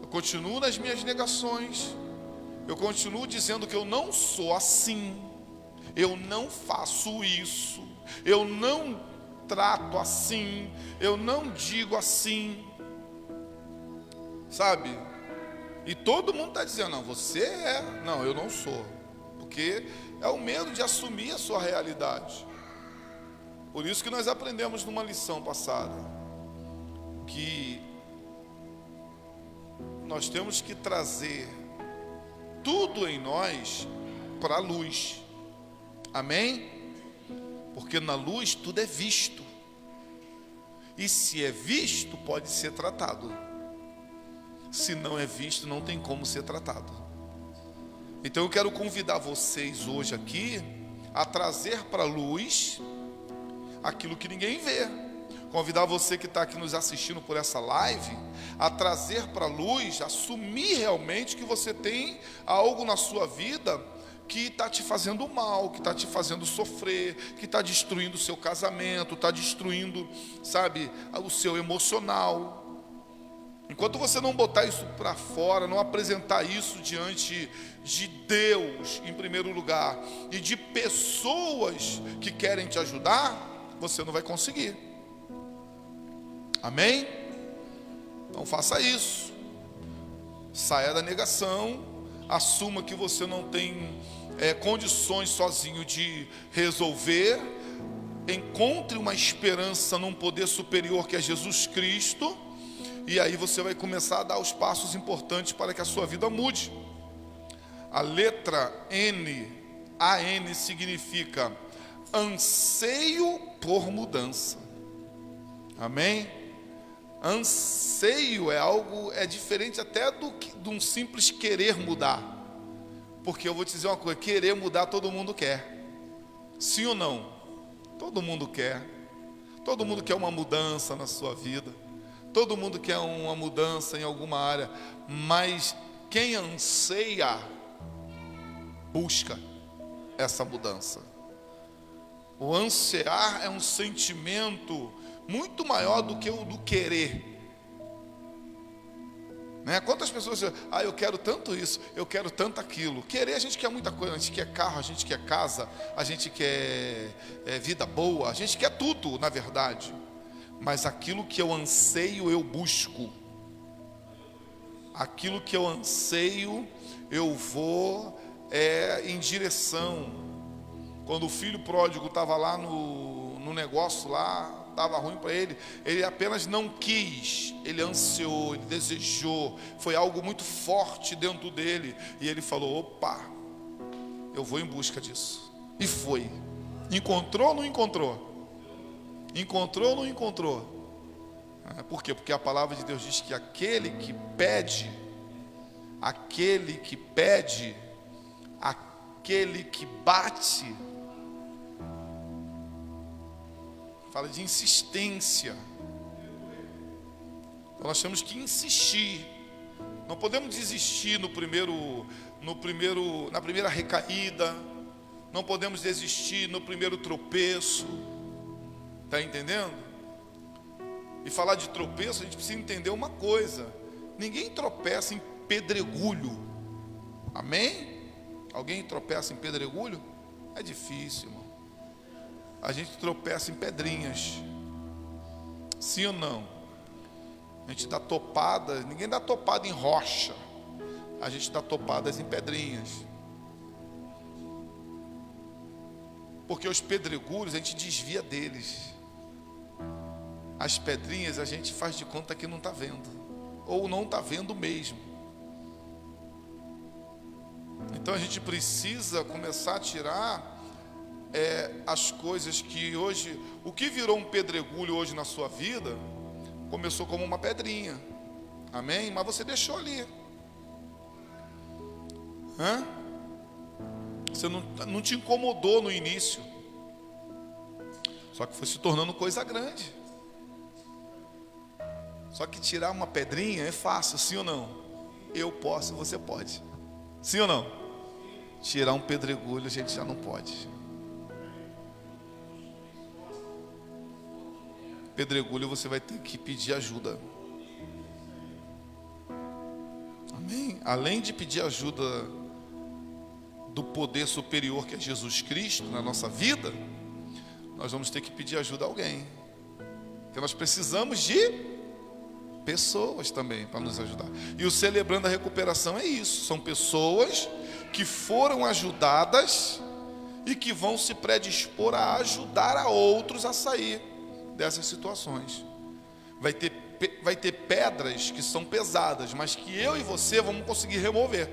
Speaker 2: Eu continuo nas minhas negações, eu continuo dizendo que eu não sou assim, eu não faço isso, eu não trato assim, eu não digo assim, sabe? E todo mundo está dizendo, não, você é, não, eu não sou, porque é o medo de assumir a sua realidade. Por isso que nós aprendemos numa lição passada, que nós temos que trazer tudo em nós para a luz. Amém? Porque na luz tudo é visto. E se é visto, pode ser tratado. Se não é visto, não tem como ser tratado. Então eu quero convidar vocês hoje aqui a trazer para a luz aquilo que ninguém vê. Convidar você que está aqui nos assistindo por essa live a trazer para a luz, assumir realmente que você tem algo na sua vida que está te fazendo mal, que está te fazendo sofrer, que está destruindo o seu casamento, está destruindo, sabe, o seu emocional. Enquanto você não botar isso para fora, não apresentar isso diante de Deus, em primeiro lugar, e de pessoas que querem te ajudar, você não vai conseguir. Amém? Então faça isso. Saia da negação, assuma que você não tem condições sozinho de resolver. Encontre uma esperança num poder superior que é Jesus Cristo. E aí você vai começar a dar os passos importantes para que a sua vida mude. A letra N, AN, significa anseio por mudança. Amém? Anseio é algo, é diferente até de um simples querer mudar. Porque eu vou te dizer uma coisa, querer mudar todo mundo quer. Sim ou não? Todo mundo quer. Todo mundo quer uma mudança na sua vida. Todo mundo quer uma mudança em alguma área, mas quem anseia, busca essa mudança. O ansiar é um sentimento muito maior do que o do querer. Né? Quantas pessoas dizem, eu quero tanto isso, eu quero tanto aquilo. Querer, a gente quer muita coisa, a gente quer carro, a gente quer casa, a gente quer vida boa, a gente quer tudo, na verdade. Mas aquilo que eu anseio, eu busco. Aquilo que eu anseio, eu vou em direção. Quando o filho pródigo estava lá no negócio lá, estava ruim para ele apenas não quis, ele ansiou, ele desejou, foi algo muito forte dentro dele, e ele falou, opa, eu vou em busca disso. E foi. Encontrou ou não encontrou? Encontrou ou não encontrou? Por quê? Porque a palavra de Deus diz que aquele que pede, aquele que bate, fala de insistência. Então nós temos que insistir. Não podemos desistir na primeira recaída. Não podemos desistir no primeiro tropeço. Está entendendo? E falar de tropeço, a gente precisa entender uma coisa. Ninguém tropeça em pedregulho. Amém? Alguém tropeça em pedregulho? É difícil, irmão. A gente tropeça em pedrinhas. Sim ou não? A gente dá topada. Ninguém dá topada em rocha. A gente dá topadas em pedrinhas. Porque os pedregulhos a gente desvia deles. As pedrinhas a gente faz de conta que não está vendo. Ou não está vendo mesmo. Então a gente precisa começar a tirar as coisas que hoje... O que virou um pedregulho hoje na sua vida, começou como uma pedrinha. Amém? Mas você deixou ali. Você não te incomodou no início. Só que foi se tornando coisa grande. Só que tirar uma pedrinha é fácil, sim ou não? Eu posso, você pode. Sim ou não? Tirar um pedregulho a gente já não pode. Pedregulho você vai ter que pedir ajuda. Amém? Além de pedir ajuda do poder superior que é Jesus Cristo na nossa vida, nós vamos ter que pedir ajuda a alguém. Porque nós precisamos de pessoas também para nos ajudar. E o Celebrando a Recuperação é isso. São pessoas que foram ajudadas e que vão se predispor a ajudar a outros a sair dessas situações. Vai ter pedras que são pesadas, mas que eu e você vamos conseguir remover.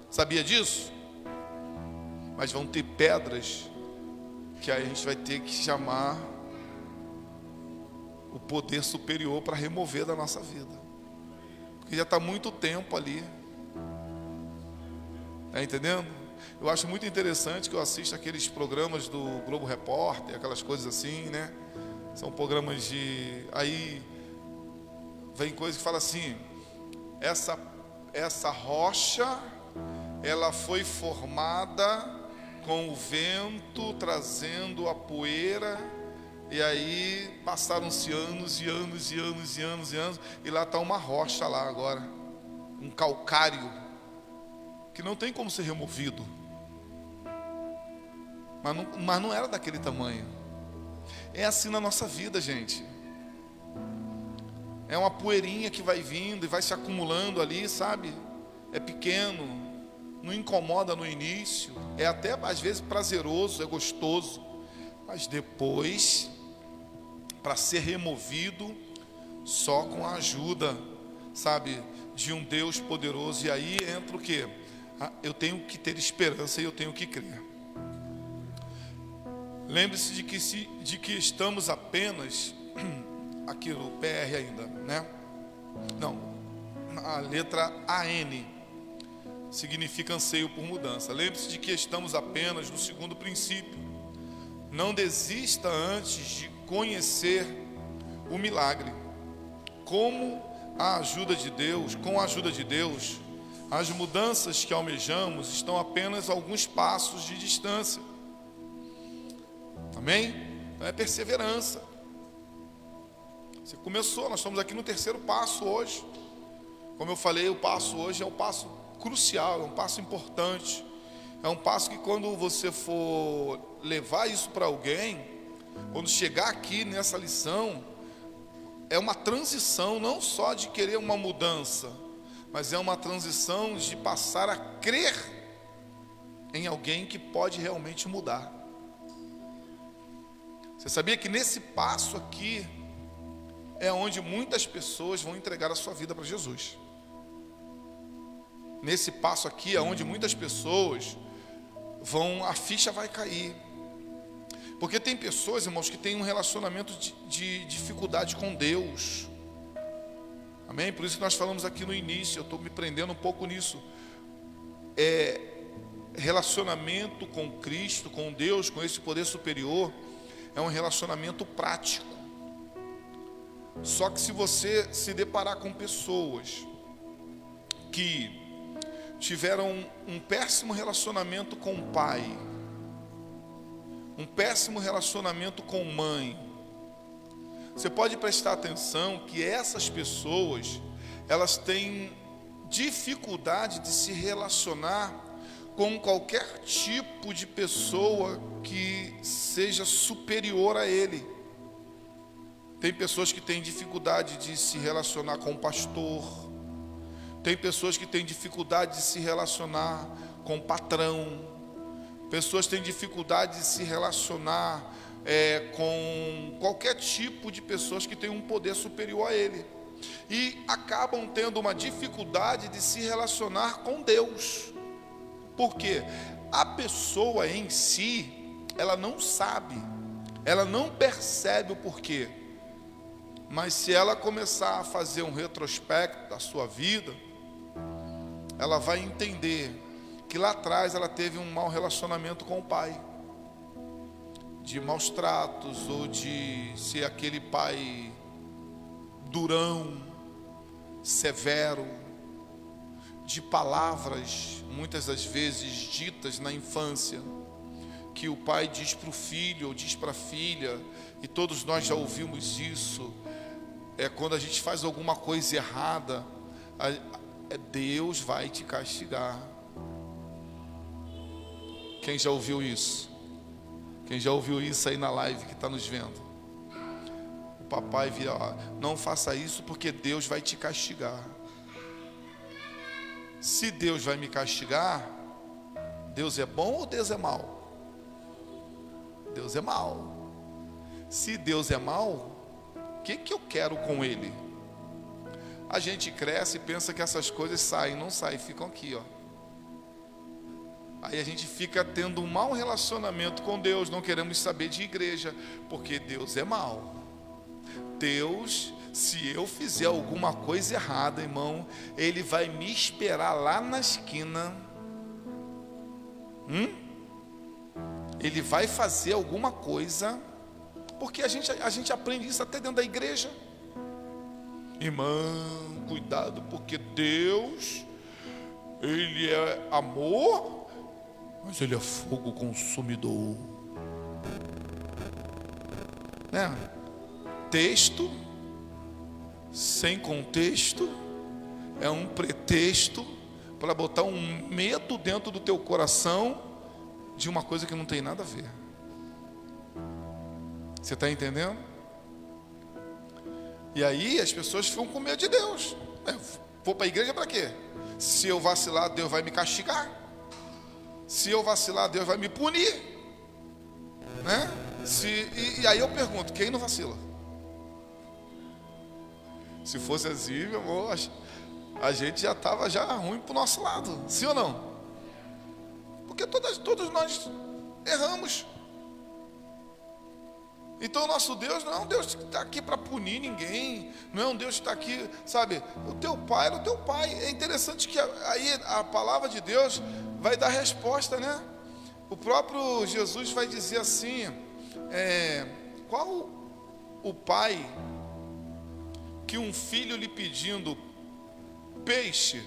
Speaker 2: Sabia disso? Mas vão ter pedras que aí a gente vai ter que chamar o poder superior para remover da nossa vida. Porque já está muito tempo ali. Está entendendo? Eu acho muito interessante que eu assisto aqueles programas do Globo Repórter, aquelas coisas assim, né? São programas de... Aí vem coisa que fala assim: essa rocha, ela foi formada com o vento trazendo a poeira, e aí passaram-se anos e anos e anos e anos e anos, e lá está uma rocha lá agora, um calcário que não tem como ser removido, mas não era daquele tamanho. É assim na nossa vida, gente. É uma poeirinha que vai vindo e vai se acumulando ali, sabe? É pequeno, não incomoda no início, é até às vezes prazeroso, é gostoso, mas depois, para ser removido, só com a ajuda, sabe, de um Deus poderoso. E aí entra o quê? Eu tenho que ter esperança e eu tenho que crer. Lembre-se de que estamos apenas, aqui no PR ainda, né? Não, a letra AN significa anseio por mudança. Lembre-se de que estamos apenas no segundo princípio. Não desista antes de conhecer o milagre. Com a ajuda de Deus, as mudanças que almejamos estão apenas a alguns passos de distância. Amém? Então é perseverança. Você começou, nós estamos aqui no terceiro passo hoje. Como eu falei, o passo hoje é um passo crucial, é um passo importante. É um passo que quando você for levar isso para alguém, quando chegar aqui nessa lição, é uma transição não só de querer uma mudança, mas é uma transição de passar a crer em alguém que pode realmente mudar. Você sabia que nesse passo aqui é onde muitas pessoas vão entregar a sua vida para Jesus? Nesse passo aqui é onde muitas pessoas a ficha vai cair. Porque tem pessoas, irmãos, que têm um relacionamento de dificuldade com Deus. Amém? Por isso que nós falamos aqui no início, eu estou me prendendo um pouco nisso. Relacionamento com Cristo, com Deus, com esse poder superior, é um relacionamento prático. Só que se você se deparar com pessoas que tiveram um péssimo relacionamento com o pai, um péssimo relacionamento com mãe, você pode prestar atenção que essas pessoas, elas têm dificuldade de se relacionar com qualquer tipo de pessoa que seja superior a ele. Tem pessoas que têm dificuldade de se relacionar com o pastor. Tem pessoas que têm dificuldade de se relacionar com o patrão. Pessoas têm dificuldade de se relacionar com qualquer tipo de pessoas que têm um poder superior a ele. E acabam tendo uma dificuldade de se relacionar com Deus. Por quê? A pessoa em si, ela não sabe, ela não percebe o porquê. Mas se ela começar a fazer um retrospecto da sua vida, ela vai entender que lá atrás ela teve um mau relacionamento com o pai, de maus tratos, ou de ser aquele pai durão, severo, de palavras muitas das vezes ditas na infância, que o pai diz para o filho ou diz para a filha, e todos nós já ouvimos isso. Quando a gente faz alguma coisa errada, Deus vai te castigar. Quem já ouviu isso? Quem já ouviu isso aí na live que está nos vendo? O papai vira: não faça isso porque Deus vai te castigar. Se Deus vai me castigar, Deus é bom ou Deus é mau? Deus é mau. Se Deus é mau, o que eu quero com Ele? A gente cresce e pensa que essas coisas saem, não saem, ficam aqui, ó. Aí a gente fica tendo um mau relacionamento com Deus, não queremos saber de igreja, porque Deus é mau. Deus, se eu fizer alguma coisa errada, irmão, Ele vai me esperar lá na esquina. Ele vai fazer alguma coisa, porque a gente aprende isso até dentro da igreja. Irmão, cuidado, porque Deus, Ele é amor, mas Ele é fogo consumidor. Né? Texto sem contexto é um pretexto para botar um medo dentro do teu coração de uma coisa que não tem nada a ver. Você está entendendo? E aí as pessoas ficam com medo de Deus. Vou para a igreja para quê? Se eu vacilar, Deus vai me castigar. Se eu vacilar, Deus vai me punir, né? E aí eu pergunto, quem não vacila? Se fosse assim, meu amor, a gente já estava ruim para o nosso lado, sim ou não? Porque todos nós erramos. Então o nosso Deus não é um Deus que está aqui para punir ninguém, não é um Deus que está aqui, sabe? O teu pai era o teu pai. É interessante que aí a palavra de Deus vai dar resposta, né? O próprio Jesus vai dizer assim, qual o pai que um filho lhe pedindo peixe,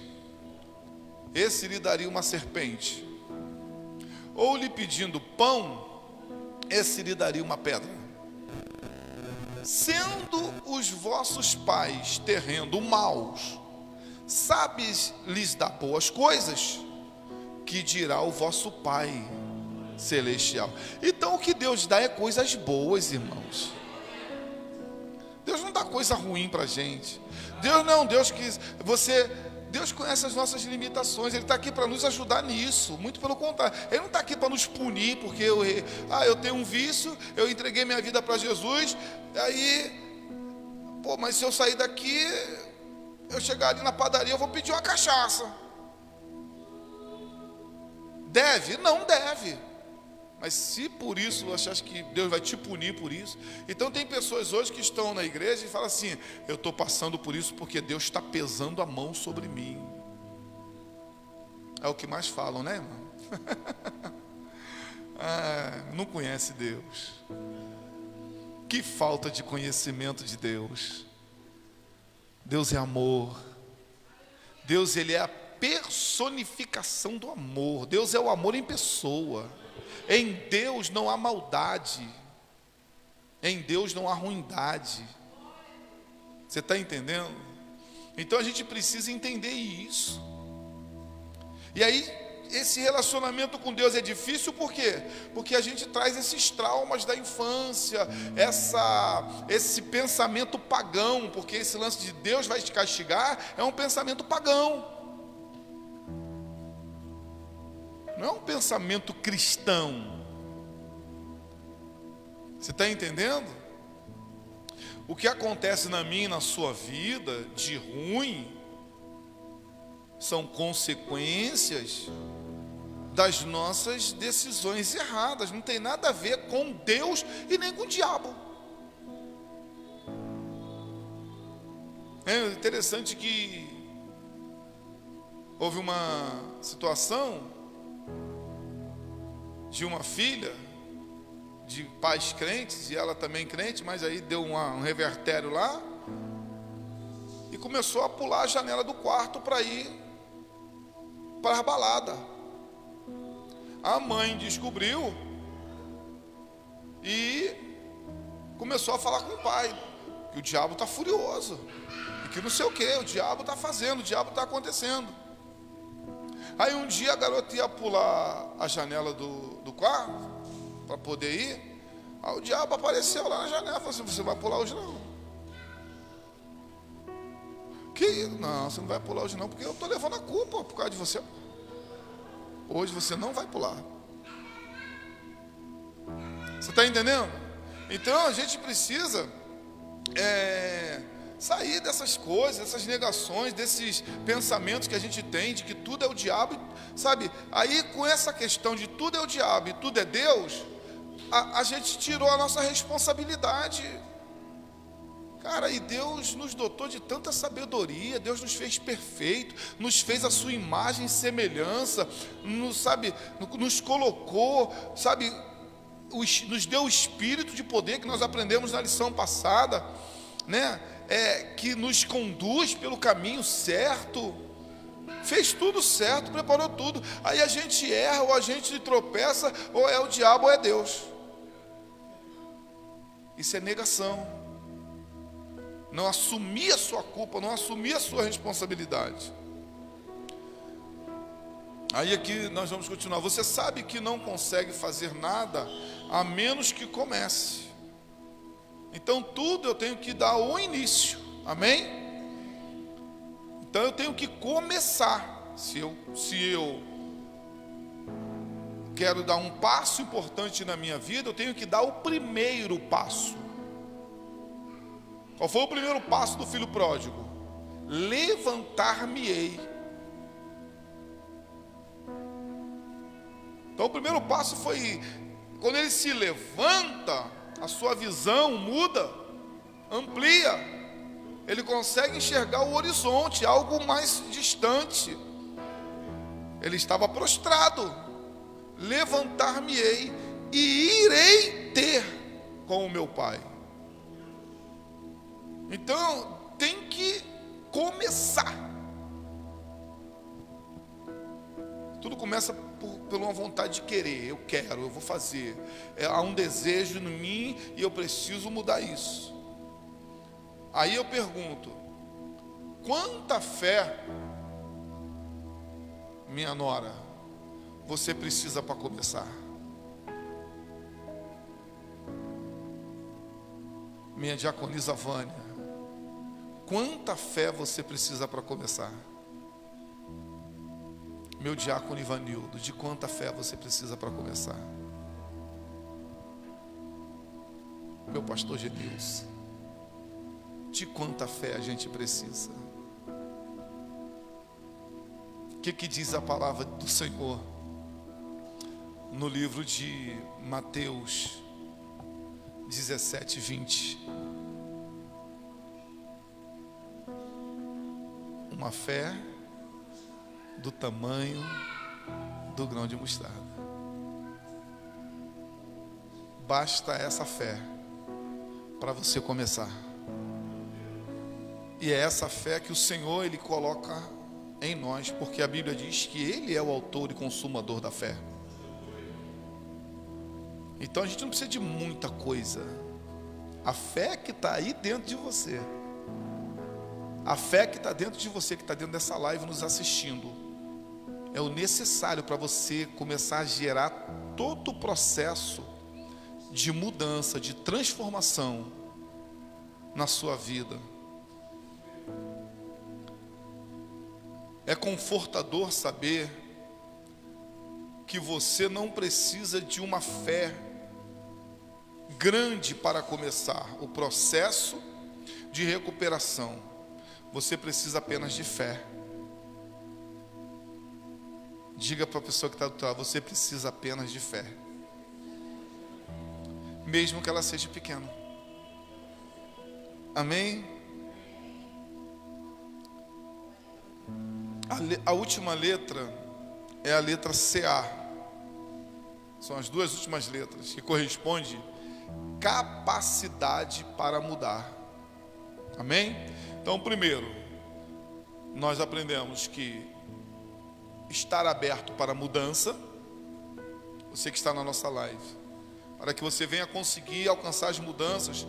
Speaker 2: esse lhe daria uma serpente? Ou lhe pedindo pão, esse lhe daria uma pedra? Sendo os vossos pais terreno maus, sabes lhes dar boas coisas, que dirá o vosso Pai Celestial. Então o que Deus dá é coisas boas, irmãos. Deus não dá coisa ruim para a gente. Deus não é um Deus que Deus conhece as nossas limitações. Ele está aqui para nos ajudar nisso. Muito pelo contrário, Ele não está aqui para nos punir, porque eu tenho um vício, eu entreguei minha vida para Jesus, aí, mas se eu sair daqui, eu chegar ali na padaria, eu vou pedir uma cachaça. Deve? Não deve. Mas se por isso você acha que Deus vai te punir por isso, então tem pessoas hoje que estão na igreja e falam assim, eu estou passando por isso porque Deus está pesando a mão sobre mim. É o que mais falam, né, irmão? Não conhece Deus. Que falta de conhecimento de Deus. Deus é amor. Deus, Ele é a personificação do amor. Deus é o amor em pessoa. Em Deus não há maldade. Em Deus não há ruindade. Você está entendendo? Então a gente precisa entender isso. E aí, esse relacionamento com Deus é difícil por quê? Porque a gente traz esses traumas da infância, esse pensamento pagão, porque esse lance de Deus vai te castigar é um pensamento pagão. Não é um pensamento cristão. Você está entendendo? O que acontece na minha e na sua vida de ruim são consequências das nossas decisões erradas. Não tem nada a ver com Deus e nem com o diabo. É interessante que houve uma situação de uma filha de pais crentes, e ela também crente, mas aí deu um revertério lá, e começou a pular a janela do quarto para ir para a balada. A mãe descobriu e começou a falar com o pai, que o diabo está furioso, e que não sei o que, o diabo está fazendo, o diabo está acontecendo. Aí um dia a garota ia pular a janela do quarto para poder ir. Aí o diabo apareceu lá na janela e falou assim, você vai pular hoje não? Não, você não vai pular hoje não, porque eu estou levando a culpa por causa de você. Hoje você não vai pular. Você está entendendo? Então a gente precisa sair dessas coisas, dessas negações, desses pensamentos que a gente tem de que tudo é o diabo, sabe? Aí com essa questão de tudo é o diabo e tudo é Deus, a gente tirou a nossa responsabilidade. Cara, e Deus nos dotou de tanta sabedoria, Deus nos fez perfeito, nos fez a sua imagem e semelhança, nos colocou, sabe, nos deu o espírito de poder que nós aprendemos na lição passada. né? Que nos conduz pelo caminho certo, fez tudo certo, preparou tudo. Aí a gente erra, ou a gente tropeça, ou é o diabo ou é Deus. Isso é negação. Não assumir a sua culpa, não assumir a sua responsabilidade. Aí aqui nós vamos continuar. Você sabe que não consegue fazer nada a menos que comece. Então tudo eu tenho que dar o início. Amém? Então eu tenho que começar. Se eu quero dar um passo importante na minha vida, eu tenho que dar o primeiro passo. Qual foi o primeiro passo do filho pródigo? Levantar-me-ei. Então o primeiro passo foi, quando ele se levanta, a sua visão muda, amplia. Ele consegue enxergar o horizonte, algo mais distante. Ele estava prostrado. Levantar-me-ei e irei ter com o meu Pai. Então tem que começar. Tudo começa por uma vontade de querer. Eu quero, eu vou fazer. Há um desejo em mim e eu preciso mudar isso. Aí eu pergunto: quanta fé, minha nora, você precisa para começar? Minha diaconisa Vânia, quanta fé você precisa para começar? Meu diácono Ivanildo, de quanta fé você precisa para começar? Meu pastor Genilson, de quanta fé a gente precisa? O que diz a palavra do Senhor no livro de Mateus 17, 20? Uma fé do tamanho do grão de mostarda. Basta essa fé para você começar. E é essa fé que o Senhor Ele coloca em nós, porque a Bíblia diz que Ele é o autor e consumador da fé. Então a gente não precisa de muita coisa. A fé que está aí dentro de você, a fé que está dentro de você, que está dentro dessa live nos assistindo, é o necessário para você começar a gerar todo o processo de mudança, de transformação na sua vida. É confortador saber que você não precisa de uma fé grande para começar o processo de recuperação. Você precisa apenas de fé. Diga para a pessoa que está do outro lado: você precisa apenas de fé, mesmo que ela seja pequena. Amém? A última letra é a letra CA. São as duas últimas letras, que corresponde capacidade para mudar. Amém? Então, primeiro, nós aprendemos que estar aberto para mudança, você que está na nossa live, para que você venha conseguir alcançar as mudanças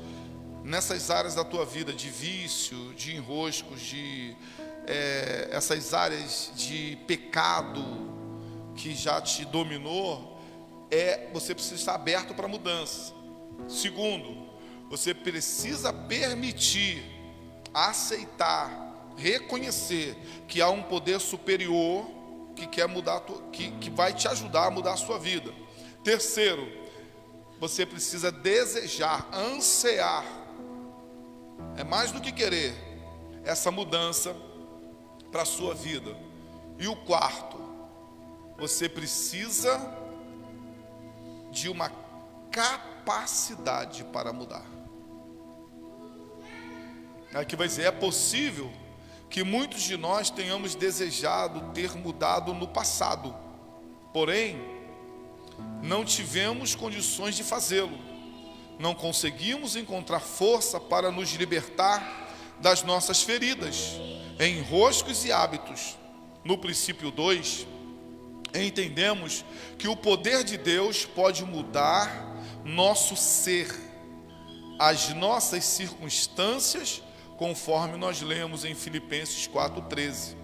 Speaker 2: nessas áreas da tua vida, de vício, de enroscos, de essas áreas de pecado que já te dominou, você precisa estar aberto para mudança. Segundo, você precisa permitir, aceitar, reconhecer que há um poder superior que quer mudar, que vai te ajudar a mudar a sua vida. Terceiro, você precisa desejar, ansiar, é mais do que querer, essa mudança para a sua vida. E o quarto, você precisa de uma capacidade para mudar. Aqui vai dizer: é possível que muitos de nós tenhamos desejado ter mudado no passado, porém não tivemos condições de fazê-lo. não conseguimos encontrar força para nos libertar das nossas feridas, enroscos e hábitos. No princípio 2, entendemos que o poder de Deus pode mudar nosso ser, as nossas circunstâncias, conforme nós lemos em Filipenses 4,13,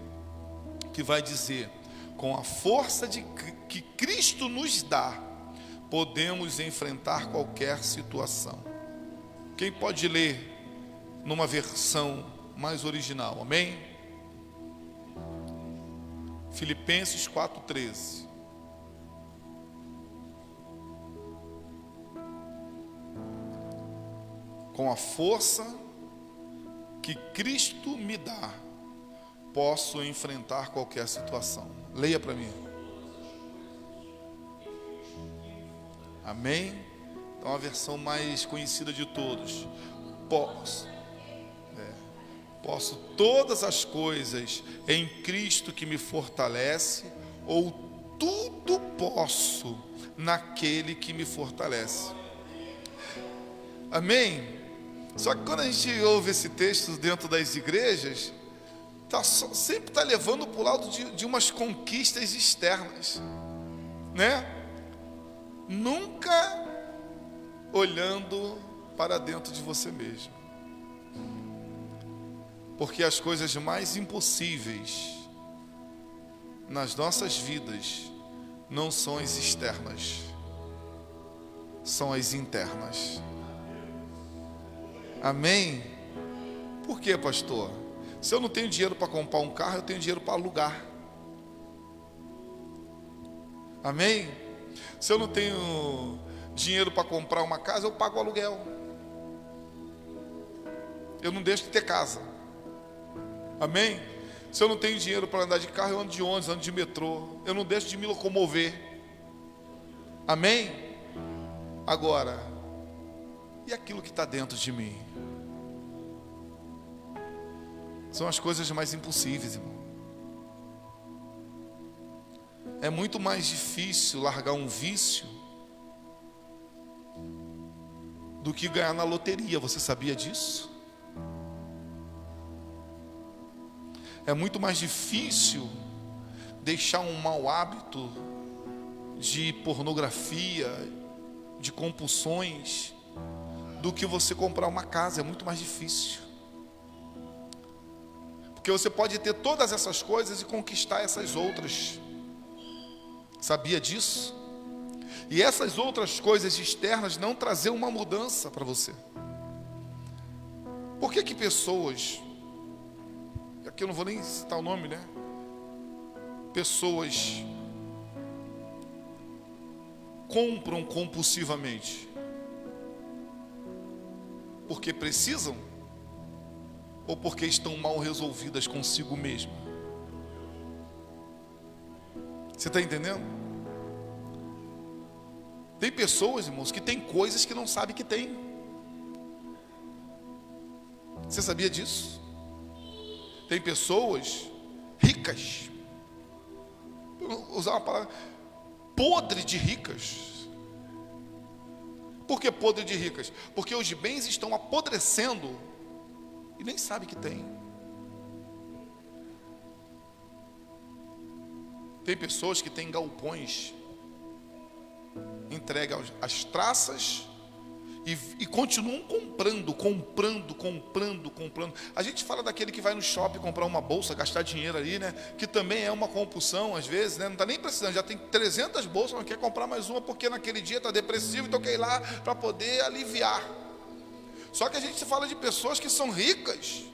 Speaker 2: que vai dizer: com a força que Cristo nos dá, podemos enfrentar qualquer situação. Quem pode ler numa versão mais original? Amém? Filipenses 4,13. Com a força que Cristo me dá, posso enfrentar qualquer situação. Leia para mim. Amém? Então a versão mais conhecida de todos. Posso todas as coisas em Cristo que me fortalece, ou tudo posso naquele que me fortalece. Amém? Só que quando a gente ouve esse texto dentro das igrejas, sempre está levando para o lado de umas conquistas externas, né? Nunca olhando para dentro de você mesmo. Porque as coisas mais impossíveis nas nossas vidas não são as externas, são as internas. Amém? Por quê, pastor? Se eu não tenho dinheiro para comprar um carro, eu tenho dinheiro para alugar. Amém? Se eu não tenho dinheiro para comprar uma casa, eu pago o aluguel. Eu não deixo de ter casa. Amém? Se eu não tenho dinheiro para andar de carro, eu ando de ônibus, ando de metrô. Eu não deixo de me locomover. Amém? Agora, e aquilo que está dentro de mim? São as coisas mais impossíveis, irmão. É muito mais difícil largar um vício do que ganhar na loteria. Você sabia disso? É muito mais difícil deixar um mau hábito de pornografia, de compulsões, do que você comprar uma casa. É muito mais difícil. Porque você pode ter todas essas coisas e conquistar essas outras. Sabia disso? E essas outras coisas externas não trazer uma mudança para você. Por que pessoas, aqui eu não vou nem citar o nome, né? Pessoas compram compulsivamente porque precisam ou porque estão mal resolvidas consigo mesmo? Você está entendendo? Tem pessoas, irmãos, que têm coisas que não sabem que tem. Você sabia disso? Tem pessoas ricas, vou usar uma palavra, podre de ricas. Por que podre de ricas? Porque os bens estão apodrecendo e nem sabe que tem. Tem pessoas que têm galpões entregue às traças e continuam comprando. A gente fala daquele que vai no shopping comprar uma bolsa, gastar dinheiro ali, né? Que também é uma compulsão às vezes, né? Não está nem precisando, já tem 300 bolsas, mas quer comprar mais uma porque naquele dia está depressivo, então quer ir lá para poder aliviar. Só que a gente fala de pessoas que são ricas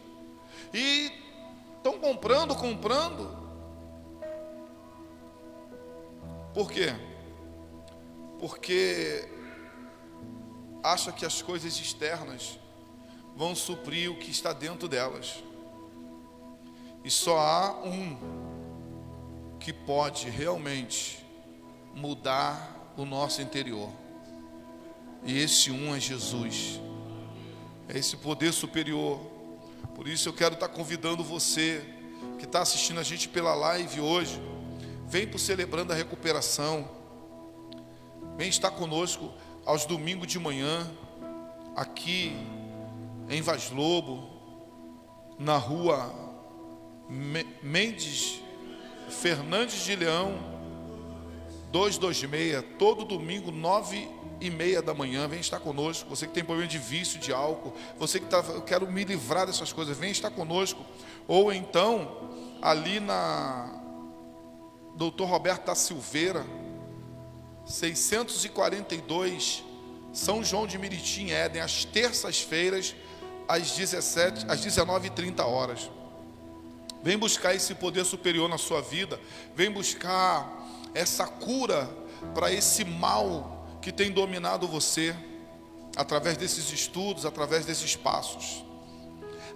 Speaker 2: e estão comprando. Por quê? Porque acha que as coisas externas vão suprir o que está dentro delas. E só há um que pode realmente mudar o nosso interior. E esse um é Jesus. É esse poder superior. Por isso eu quero estar convidando você que está assistindo a gente pela live hoje. Vem para o Celebrando a Recuperação. Vem estar conosco aos domingos de manhã. aqui em Vaz Lobo, na rua Mendes Fernandes de Leão 226, todo domingo 9h30 da manhã. Vem estar conosco. Você que tem problema de vício de álcool, você que eu quero me livrar dessas coisas, vem estar conosco. Ou então ali na Dr. Roberto da Silveira 642, São João de Miritim, Éden, às terças-feiras, às 19h30. Vem buscar esse poder superior na sua vida. Vem buscar essa cura para esse mal que tem dominado você, através desses estudos, através desses passos.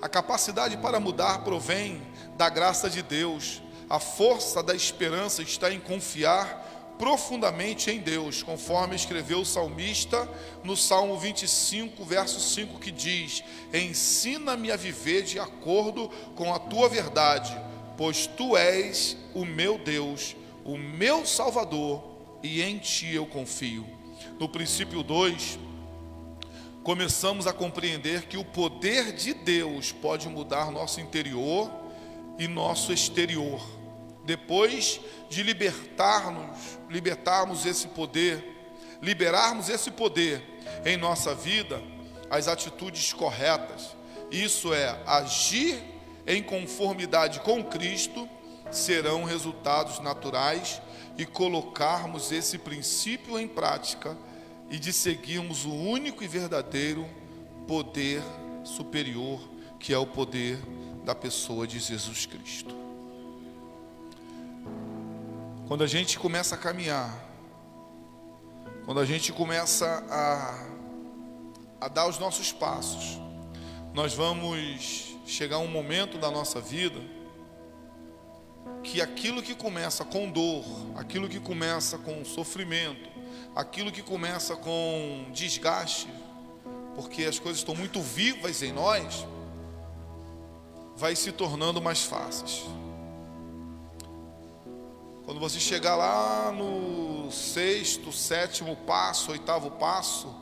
Speaker 2: A capacidade para mudar provém da graça de Deus. A força da esperança está em confiar profundamente em Deus, conforme escreveu o salmista no Salmo 25, verso 5, que diz: ensina-me a viver de acordo com a tua verdade, pois tu és o meu Deus, o meu Salvador, e em ti eu confio. No princípio 2, começamos a compreender que o poder de Deus pode mudar nosso interior e nosso exterior. Depois de liberarmos esse poder em nossa vida, as atitudes corretas, isso é, agir em conformidade com Cristo, serão resultados naturais, e colocarmos esse princípio em prática e de seguirmos o único e verdadeiro poder superior, que é o poder da pessoa de Jesus Cristo. Quando a gente começa a caminhar, quando a gente começa a dar os nossos passos, nós vamos chegar a um momento da nossa vida que aquilo que começa com dor, aquilo que começa com sofrimento, aquilo que começa com desgaste, porque as coisas estão muito vivas em nós, vai se tornando mais fáceis. Quando você chegar lá no 6º, 7º passo, 8º passo,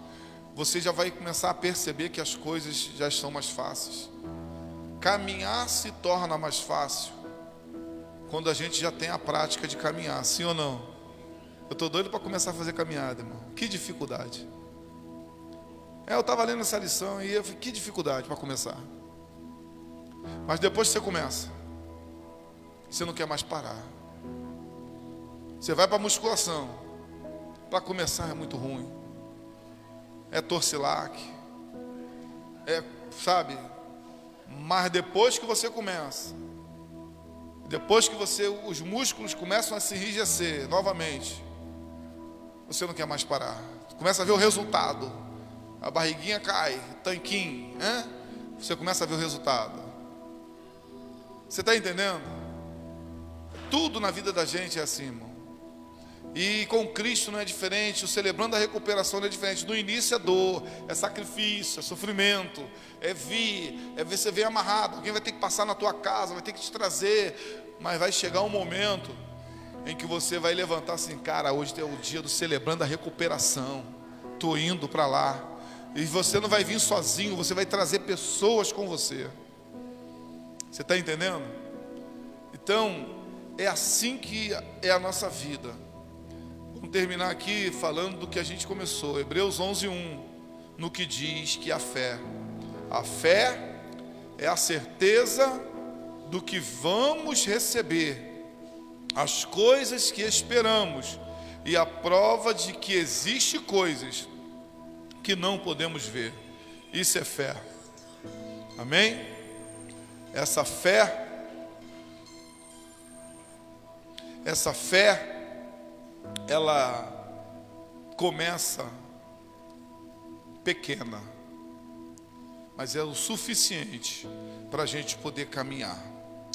Speaker 2: você já vai começar a perceber que as coisas já estão mais fáceis. Caminhar se torna mais fácil quando a gente já tem a prática de caminhar, sim ou não? Eu estou doido para começar a fazer caminhada, irmão. Que dificuldade. Eu estava lendo essa lição e eu falei, que dificuldade para começar. Mas depois que você começa, você não quer mais parar. Você vai para a musculação. Para começar é muito ruim. É torcilac. Sabe? Mas depois que você começa, depois que os músculos começam a se enrijecer novamente, você não quer mais parar. Começa a ver o resultado. A barriguinha cai, tanquinho, hein? Você começa a ver o resultado. Você está entendendo? Tudo na vida da gente é assim, irmão. E com Cristo não é diferente. O celebrando a recuperação não é diferente. No início é dor, é sacrifício, é sofrimento, é você vem amarrado. Alguém vai ter que passar na tua casa, vai ter que te trazer. Mas vai chegar um momento em que você vai levantar assim, cara, hoje é o dia do celebrando a recuperação. Estou indo para lá. E você não vai vir sozinho, você vai trazer pessoas com você. Você está entendendo? Então, é assim que é a nossa vida. Vamos terminar aqui falando do que a gente começou. Hebreus 11:1, no que diz que a fé é a certeza do que vamos receber, as coisas que esperamos, e a prova de que existe coisas que não podemos ver. Isso é fé. Amém? Essa fé, ela começa pequena, mas é o suficiente para a gente poder caminhar.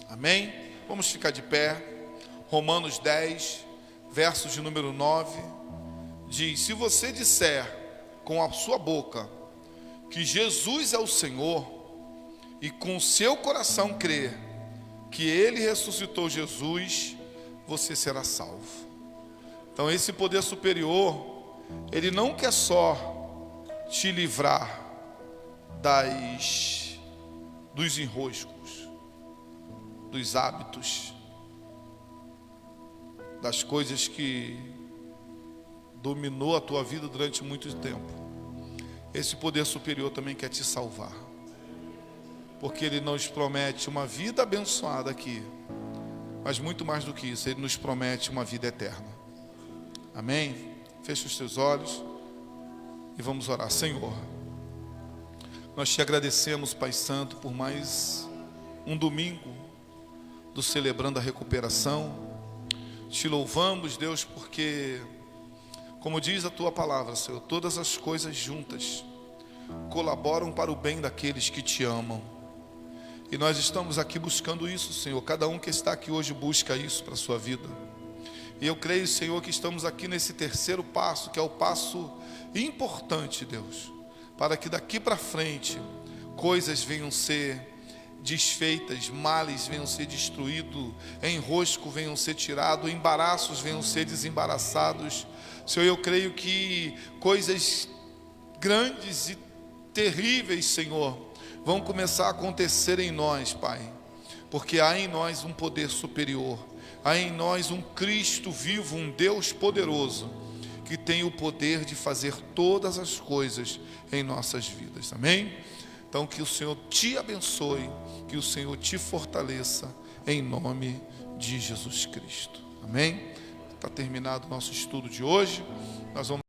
Speaker 2: Amém? Vamos ficar de pé. Romanos 10, verso de número 9, diz: se você disser com a sua boca que Jesus é o Senhor, e com o seu coração crer que Ele ressuscitou Jesus, você será salvo. Então esse poder superior, ele não quer só te livrar dos enroscos, dos hábitos, das coisas que dominou a tua vida durante muito tempo. Esse poder superior também quer te salvar, porque Ele nos promete uma vida abençoada aqui, mas muito mais do que isso, Ele nos promete uma vida eterna. Amém? Fecha os teus olhos e vamos orar. Senhor, nós te agradecemos, Pai Santo, por mais um domingo do Celebrando a Recuperação. Te louvamos, Deus, porque, como diz a tua palavra, Senhor, todas as coisas juntas colaboram para o bem daqueles que te amam. E nós estamos aqui buscando isso, Senhor. Cada um que está aqui hoje busca isso para a sua vida. E eu creio, Senhor, que estamos aqui nesse terceiro passo, que é o passo importante, Deus, para que daqui para frente coisas venham ser desfeitas, males venham ser destruídos, enrosco venham ser tirados, embaraços venham ser desembaraçados. Senhor, eu creio que coisas grandes e terríveis, Senhor, vão começar a acontecer em nós, Pai, porque há em nós um poder superior, há em nós um Cristo vivo, um Deus poderoso, que tem o poder de fazer todas as coisas em nossas vidas. Amém? Então que o Senhor te abençoe, que o Senhor te fortaleça, em nome de Jesus Cristo. Amém? Está terminado o nosso estudo de hoje. Nós vamos